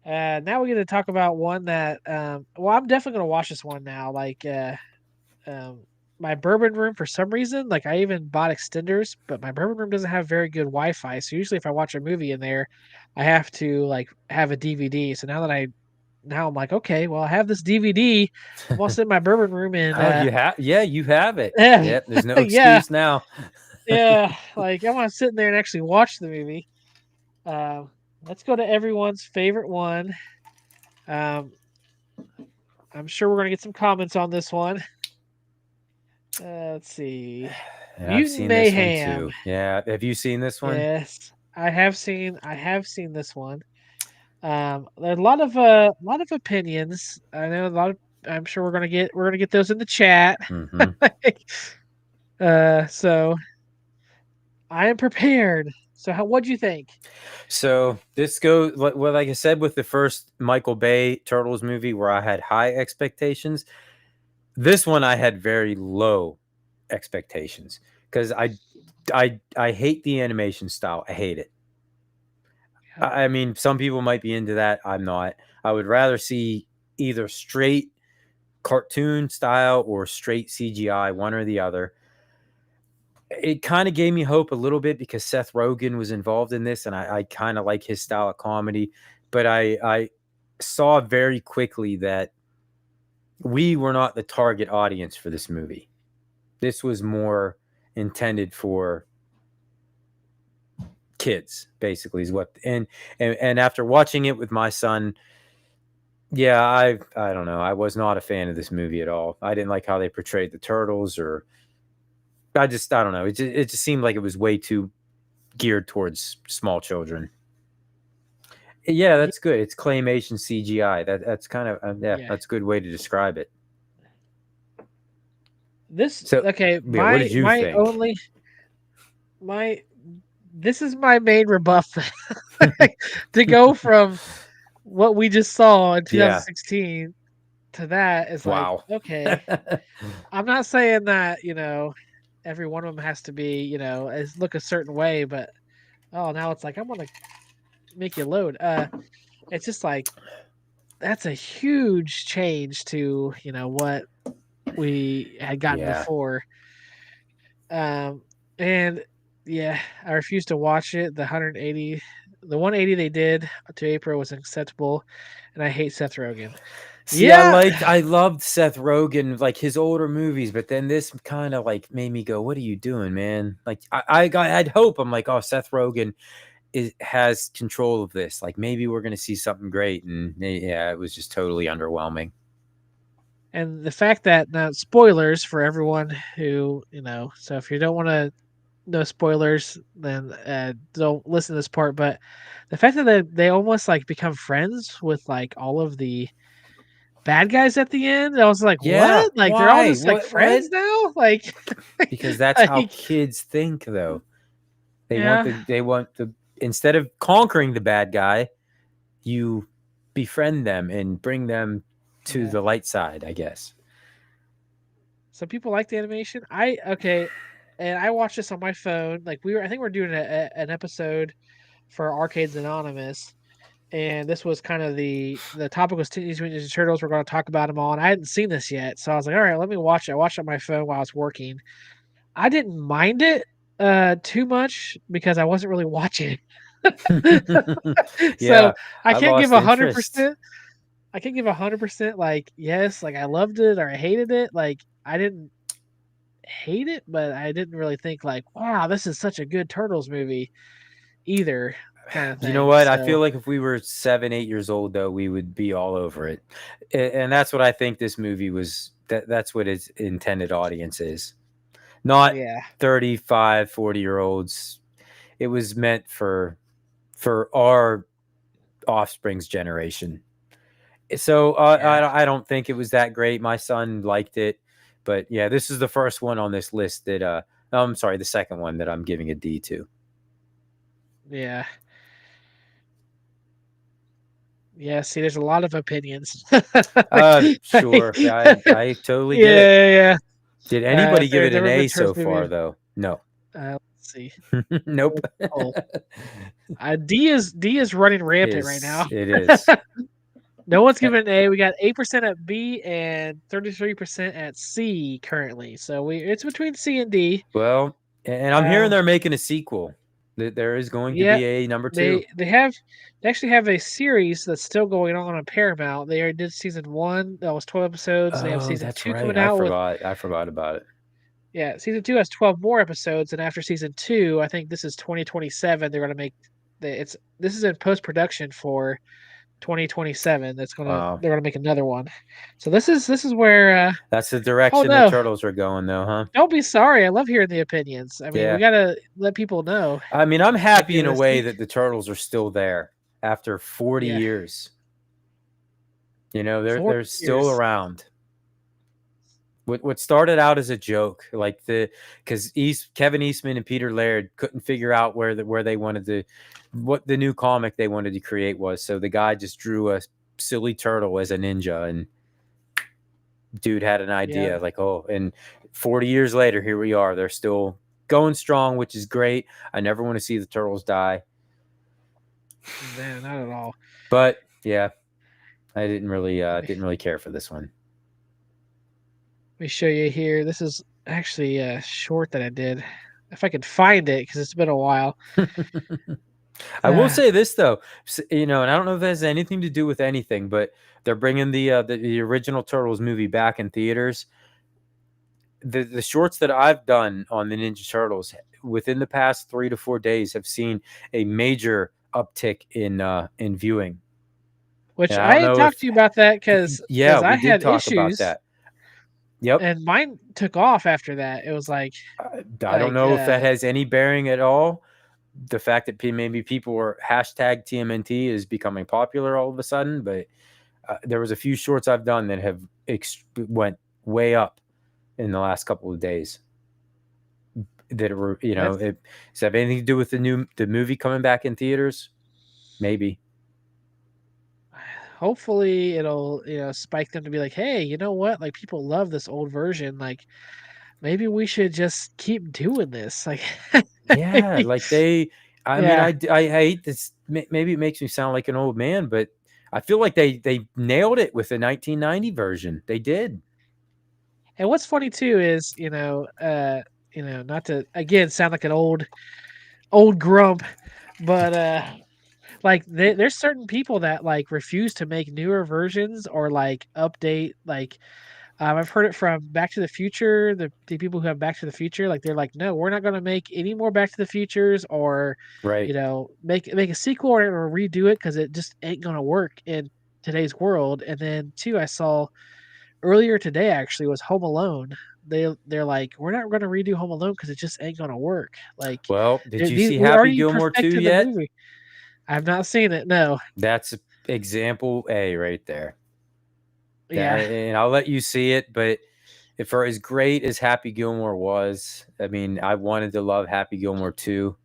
Now we're going to talk about one that. Well, I'm definitely going to watch this one now. Like, my bourbon room, for some reason, like I even bought extenders, but my bourbon room doesn't have very good Wi-Fi. So usually, if I watch a movie in there, I have to like have a DVD. So now I'm like, okay, well, I have this DVD. I'm all sit in my bourbon room and you have, you have it. Yeah. Yep, there's no excuse Yeah. now. Yeah, like I want to sit in there and actually watch the movie. Let's go to everyone's favorite one. I'm sure we're gonna get some comments on this one. Let's see. I've seen Mayhem. this one too. Yeah, have you seen this one? Yes, I have seen this one. There's a lot of opinions. I know a lot of. I'm sure we're gonna get those in the chat. Mm-hmm. So I am prepared. So what'd you think? So this goes well, like I said, with the first Michael Bay Turtles movie, where I had high expectations. This one I had very low expectations because I hate the animation style. I hate it. I mean, some people might be into that. I'm not. I would rather see either straight cartoon style or straight CGI, one or the other. It kind of gave me hope a little bit because Seth Rogen was involved in this, and I kind of like his style of comedy. But I saw very quickly that we were not the target audience for this movie. This was more intended for kids, basically, is what. And after watching it with my son, yeah, I don't know. I was not a fan of this movie at all. I didn't like how they portrayed the turtles, or I don't know. It just seemed like it was way too geared towards small children. Yeah, that's good. It's claymation CGI. That's kind of that's a good way to describe it. This what did you think? This is my main rebuff to go from what we just saw in 2016 to that is wow. Like, okay. I'm not saying that, every one of them has to be, look a certain way, but now it's like I'm gonna make you load. It's just like that's a huge change to, what we had gotten before. And yeah, I refused to watch it. The 180 they did to April was acceptable, and I hate Seth Rogen. See, I loved Seth Rogen, like his older movies, but then this kind of like made me go, "What are you doing, man?" Like I'd hope. I'm like, "Oh, Seth Rogen has control of this. Like maybe we're gonna see something great," and yeah, it was just totally underwhelming. And the fact that now spoilers for everyone who so if you don't want to know spoilers, then don't listen to this part. But the fact that they almost like become friends with like all of the bad guys at the end. I was like, Yeah, what? Like they're all why? just like friends now? Like Because that's how like, kids think, though. They yeah. want the instead of conquering the bad guy, you befriend them and bring them to the light side, I guess. So people like the animation. And I watched this on my phone. Like I think we're doing an episode for Arcades Anonymous, and this was kind of the topic was Teenage Mutant Ninja Turtles. We're going to talk about them all, and I hadn't seen this yet, so I was like, all right, let me watch it. I watched it on my phone while I was working. I didn't mind it too much because I wasn't really watching. So Yeah, I I can't give lost interest. 100%. I can't give 100%. Like yes, like I loved it or I hated it. Like I didn't hate it, but I didn't really think like, wow, this is such a good Turtles movie either, kind of You know thing. what? I feel So like if we were 7, 8 years old, though, we would be all over it. And that's what I think this movie was. That's what its intended audience is. Not yeah, 35, 40-year-olds. It was meant for our offspring's generation. So yeah. I don't think it was that great. My son liked it, but yeah, this is the first one on this list that I'm sorry, the second one that I'm giving a D to. Yeah. Yeah, see, there's a lot of opinions. Sure, I totally get it. Yeah. Did anybody If give there's it an ever been A a so Turtles far, movie, though? No. let's see. Nope. Oh, D is running rampant right now. It is. No one's giving an A. We got 8% at B and 33% at C currently. So it's between C and D. Well, and I'm hearing they're making a sequel. That there is going to Yeah, be a number 2. they actually have a series that's still going on Paramount. They already did season 1. That was 12 episodes. They have Oh, season that's 2 right. coming out with I forgot about it. yeah, season 2 has 12 more episodes, and after season 2, I think this is 2027. They're gonna make this is in post production for 2027. Wow. They're gonna make another one. So this is where That's the oh direction the no, turtles are going, though, huh? don't be sorry. I love hearing the opinions. I mean, we Yeah. gotta let people know. I mean, I'm happy in a way see, that the turtles are still there after 40 yeah, years. You know, 4 they're still years. around. What started out as a joke, like because Kevin Eastman and Peter Laird couldn't figure out where they wanted to, what the new comic they wanted to create was. So the guy just drew a silly turtle as a ninja, and dude had an idea Yeah, like, oh, and 40 years later, here we are. They're still going strong, which is great. I never want to see the turtles die. man, not at all. But yeah, I didn't really care for this one. Let me show you here. This is actually a short that I did. If I could find it, because it's been a while. I will say this though, and I don't know if it has anything to do with anything, but they're bringing the original Turtles movie back in theaters. The shorts that I've done on the Ninja Turtles within the past 3 to 4 days have seen a major uptick in viewing. Which And I had talked to you about that because I we did had talk about issues. that. Yep. And mine took off after that. It was like I don't know if that has any bearing at all. The fact that maybe people were hashtag TMNT is becoming popular all of a sudden, but there was a few shorts I've done that have went way up in the last couple of days. That were, does it have anything to do with the movie coming back in theaters? Maybe. hopefully it'll spike them to be like, hey, you know what? Like people love this old version. Like maybe we should just keep doing this. Like Yeah, like I mean, yeah. I hate this. Maybe it makes me sound like an old man, but I feel like they nailed it with the 1990 version. They did. And what's funny too is, not to again sound like an old grump, but like there's certain people that like refuse to make newer versions or like update like I've heard it from Back to the Future, the people who have Back to the Future, like they're like, no, we're not going to make any more Back to the Futures or, Right. make a sequel or redo it because it just ain't going to work in today's world. And then two, I saw earlier today actually was Home Alone. They're like, we're not going to redo Home Alone because it just ain't going to work. Like, Well, did you see we Happy already Gilmore 2 perfected the yet? movie. I've not seen it. No. That's example A right there. Yeah. And I'll let you see it, but for as great as Happy Gilmore was, I mean, I wanted to love Happy Gilmore too.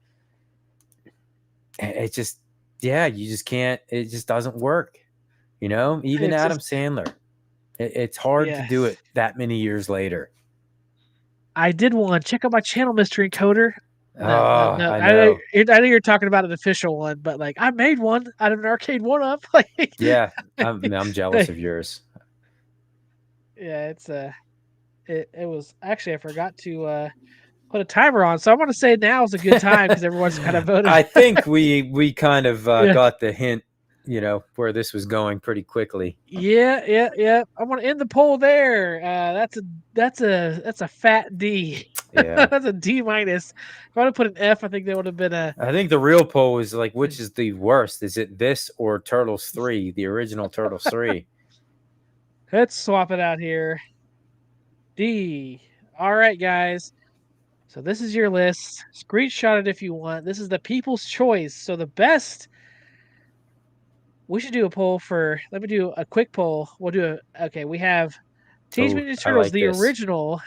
It just, yeah, you just can't. It just doesn't work. Even It's Adam just, Sandler. It's hard to yeah. do it that many years later. I did one. Check out my channel, Mystery Encoder. No, Oh, no. I know. I know you're talking about an official one, but like I made one out of an arcade one up. Like, Yeah, I'm jealous of yours. yeah, it's it was actually I forgot to put a timer on, so I want to say now is a good time because everyone's kind of voted. I think we kind of Yeah. got the hint, where this was going pretty quickly. Yeah. I want to end the poll there. That's a fat D. Yeah. That's a D minus. If I would have put an F, I think that would have been a. I think the real poll is like, which is the worst? Is it this or Turtles 3, the original Turtles 3? Let's swap it out here. D. All right, guys. So this is your list. Screenshot it if you want. This is the people's choice. So the best. We should do a poll for. Let me do a quick poll. We'll do a. Okay, we have Teenage Mutant Ninja I Turtles, like the this. original,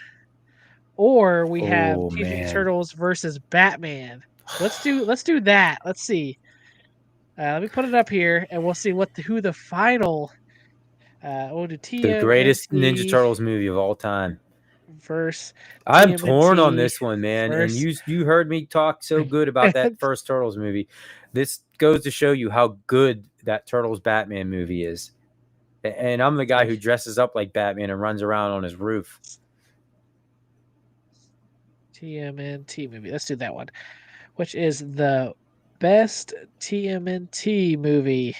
or we have Oh, Teenage Mutant man. Turtles versus Batman. Let's do that. Let's see. Let me put it up here, and we'll see who the final. We'll do TMNT The greatest Ninja Turtles movie of all time. versus. I'm TMNT torn on this one, man. versus- And you heard me talk so good about that first Turtles movie. This goes to show you how good that Turtles Batman movie is. And I'm the guy who dresses up like Batman and runs around on his roof. TMNT movie. Let's do that one. Which is the best TMNT movie?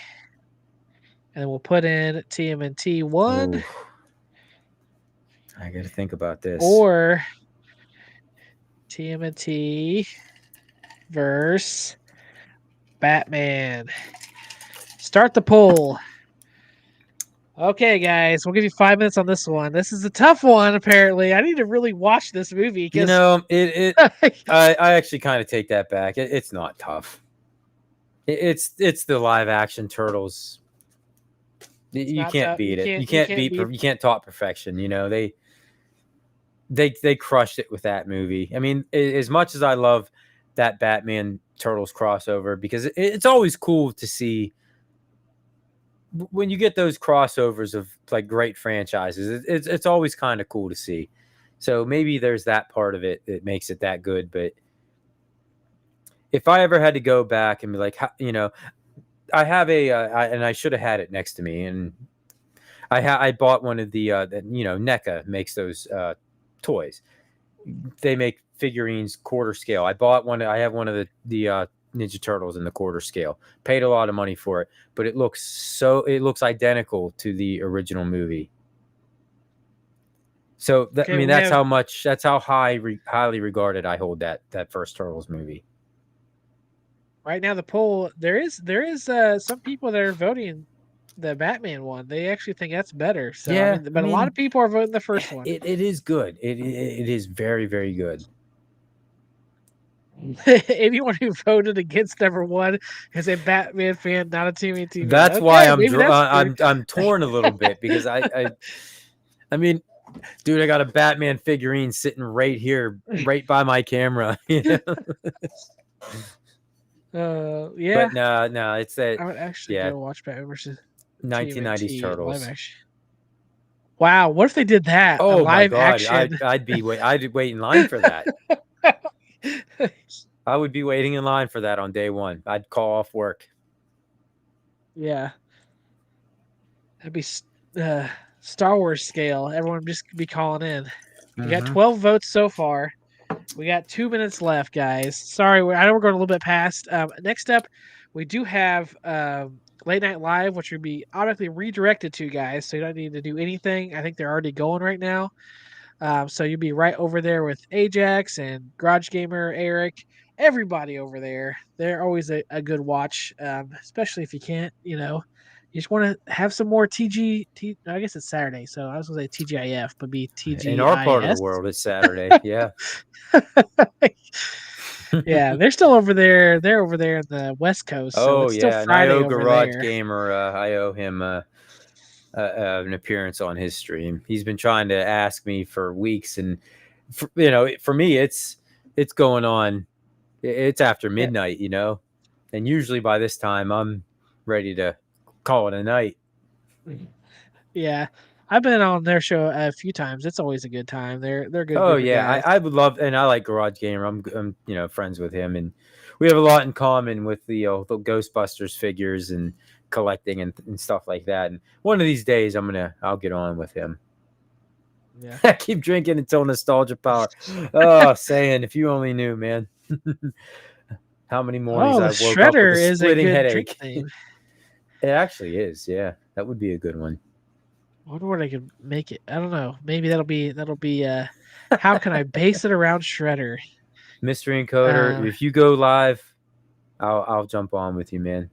And we'll put in TMNT 1 Ooh. I got to think about this. or TMNT versus Batman. Start the poll. Okay, guys, we'll give you 5 minutes on this one. This is a tough one, apparently. I need to really watch this movie. I actually kind of take that back. It's not tough. It's the live action Turtles. You can't beat it. You can't top perfection. They crushed it with that movie. I mean, as much as I love that Batman Turtles crossover, because it's always cool to see when you get those crossovers of like great franchises. It's always kind of cool to see. So maybe there's that part of it that makes it that good. But if I ever had to go back and be like, I have and I should have had it next to me, and I bought one of the NECA makes those toys. They make figurines quarter scale. I bought one. I have one of the Ninja Turtles in the quarter scale. Paid a lot of money for it, but it looks identical to the original movie. So that's how highly regarded I hold that first Turtles movie. Right now, the poll there is some people that are voting the Batman one. They actually think that's better. So Yeah, a lot of people are voting the first one. It is good. It is very, very good. Anyone who voted against number one is a Batman fan, not a TMNT. That's why I'm torn a little bit because I mean, dude, I got a Batman figurine sitting right here, right by my camera. Yeah. But no, it's that. I would actually go watch Batman versus 1990s Turtles. Live action. Wow, what if they did that? Oh live my god, action. I'd wait in line for that. I would be waiting in line for that on day one. I'd call off work. Yeah, that'd be Star Wars scale. Everyone would just be calling in. We got 12 votes so far. We got 2 minutes left, guys. Sorry, I know we're going a little bit past. Next up, we do have Late Night Live, which would be automatically redirected to, guys. So you don't need to do anything. I think they're already going right now. So you'll be right over there with Ajax and Garage Gamer, Eric, everybody over there. They're always a good watch, especially if you can't, you just want to have some more I guess it's Saturday, so I was going to say TGIF, but be TGIS. In our part of the world, it's Saturday. Yeah. Yeah, they're still over there. They're over there in the West Coast. So it's still Friday and I owe over Garage there. Gamer. I owe him an appearance on his stream. He's been trying to ask me for weeks, and for me, it's going on. It's after midnight, and usually by this time I'm ready to call it a night. Yeah, I've been on their show a few times. It's always a good time. They're a good Oh group of yeah, guys. I would love, and I like Garage Gamer. I'm friends with him, and we have a lot in common with the Ghostbusters figures and collecting and stuff like that. And one of these days, I'll get on with him. Yeah. I keep drinking until nostalgia power. Oh, saying if you only knew, man. How many mornings I woke up with a splitting headache. It actually is, yeah. That would be a good one. I wonder what I could make it. I don't know. Maybe that'll be how can I base it around Shredder? Mystery Encoder, if you go live, I'll jump on with you, man.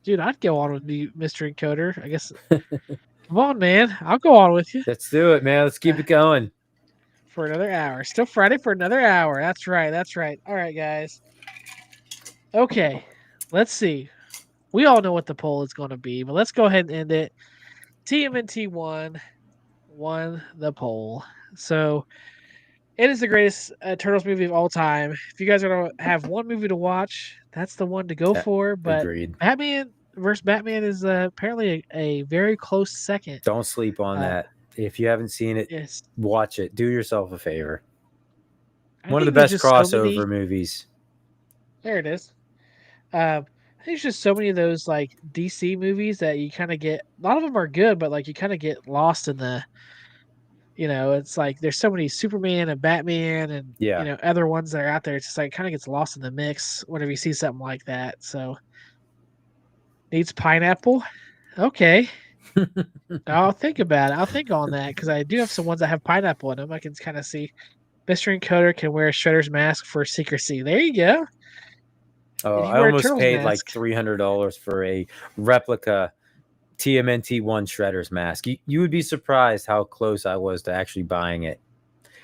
Dude, I'd go on with Mystery Encoder. I guess. Come on, man. I'll go on with you. Let's do it, man. Let's keep it going. For another hour. Still Friday for another hour. That's right. That's right. All right, guys. Okay. Let's see. We all know what the poll is going to be, but let's go ahead and end it. TMNT won the poll. So it is the greatest Turtles movie of all time. If you guys are going to have one movie to watch, that's the one to go for. But Agreed. Batman versus Batman is apparently a very close second. Don't sleep on that. If you haven't seen it, yes, watch it. Do yourself a favor. One of the best crossover movies. There it is. I think there's just so many of those like DC movies that you kind of get. A lot of them are good, but like you kind of get lost in the. It's like there's so many Superman and Batman and other ones that are out there. It's just like kind of gets lost in the mix whenever you see something like that. So needs pineapple. Okay. I'll think about it. I'll think on that because I do have some ones that have pineapple in them. I can kind of see. Mr. Encoder can wear Shredder's mask for secrecy. There you go. Oh, I almost paid like $300 for a replica TMNT 1 Shredder's mask. You would be surprised how close I was to actually buying it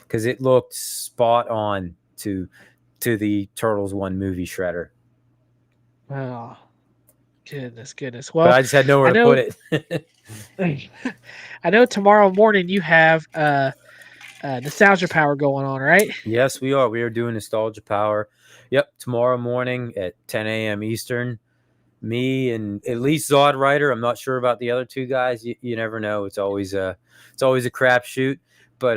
because it looked spot on to the Turtles 1 movie Shredder. Oh, goodness. Well, but I just had nowhere to put it. I know tomorrow morning you have Nostalgia Power going on, right? Yes, we are. We are doing Nostalgia Power. Yep, tomorrow morning at 10 a.m. Eastern. Me and at least Zod Rider. I'm not sure about the other two guys. You never know. It's always a crapshoot. But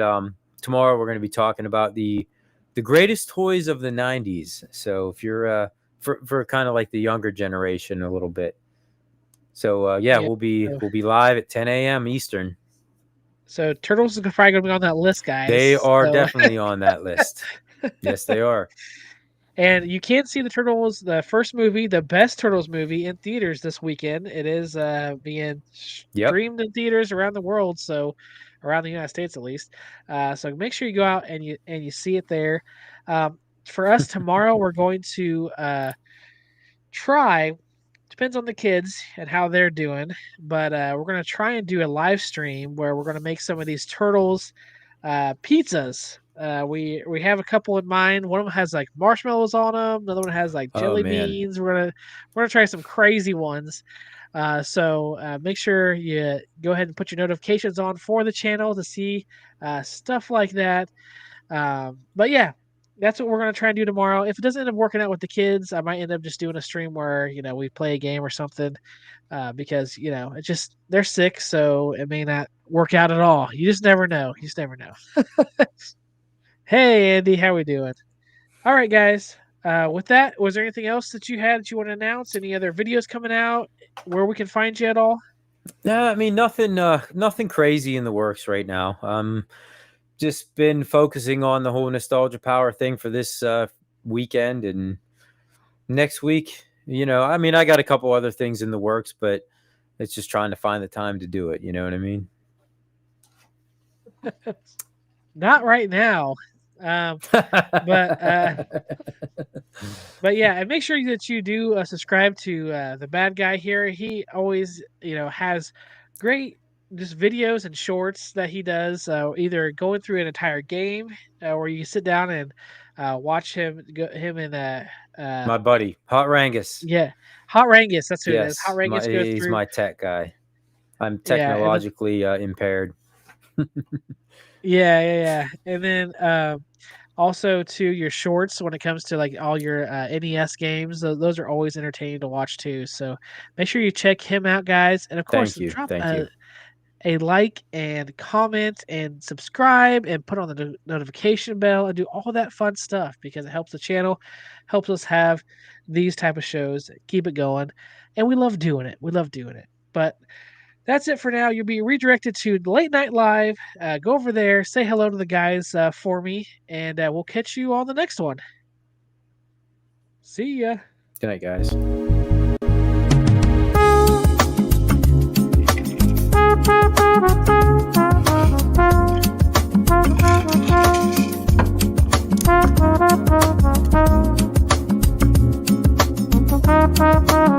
tomorrow we're going to be talking about the greatest toys of the 90s. So if you're for kind of like the younger generation a little bit. So we'll be live at 10 a.m. Eastern. So Turtles is probably going to be on that list, guys. They are definitely on that list. Yes, they are. And you can't see the Turtles, the first movie, the best Turtles movie in theaters this weekend. It is being streamed in theaters around the world, so around the United States at least. So make sure you go out and you see it there. For us tomorrow, we're going to try. Depends on the kids and how they're doing, but we're going to try and do a live stream where we're going to make some of these Turtles pizzas. We have a couple in mind. One of them has like marshmallows on them. Another one has like jelly beans. We're gonna try some crazy ones. So make sure you go ahead and put your notifications on for the channel to see stuff like that. But yeah, that's what we're gonna try and do tomorrow. If it doesn't end up working out with the kids, I might end up just doing a stream where we play a game or something. Because it's just they're sick, so it may not work out at all. You just never know. Hey, Andy, how we doing? All right, guys. With that, was there anything else that you had that you want to announce? Any other videos coming out? Where we can find you at all? No, I mean nothing crazy in the works right now. Just been focusing on the whole Nostalgia Power thing for this weekend and next week. I mean, I got a couple other things in the works, but it's just trying to find the time to do it. You know what I mean? Not right now. But yeah, and make sure that you do subscribe to the Bad Guy here. He always has great just videos and shorts that he does, either going through an entire game where you sit down and watch him and my buddy Hot Rangus. Yeah, Hot Rangus, that's who it is. Hot Rangus goes he's through. my tech guy. I'm technologically impaired. Yeah. And then also to your shorts when it comes to like all your NES games, those are always entertaining to watch too. So make sure you check him out, guys. And of course, drop a like and comment and subscribe and put on the notification bell and do all that fun stuff because it helps the channel, helps us have these type of shows, keep it going. And we love doing it. But that's it for now. You'll be redirected to Late Night Live. Go over there, say hello to the guys for me, and we'll catch you on the next one. See ya. Good night, guys. Thank you.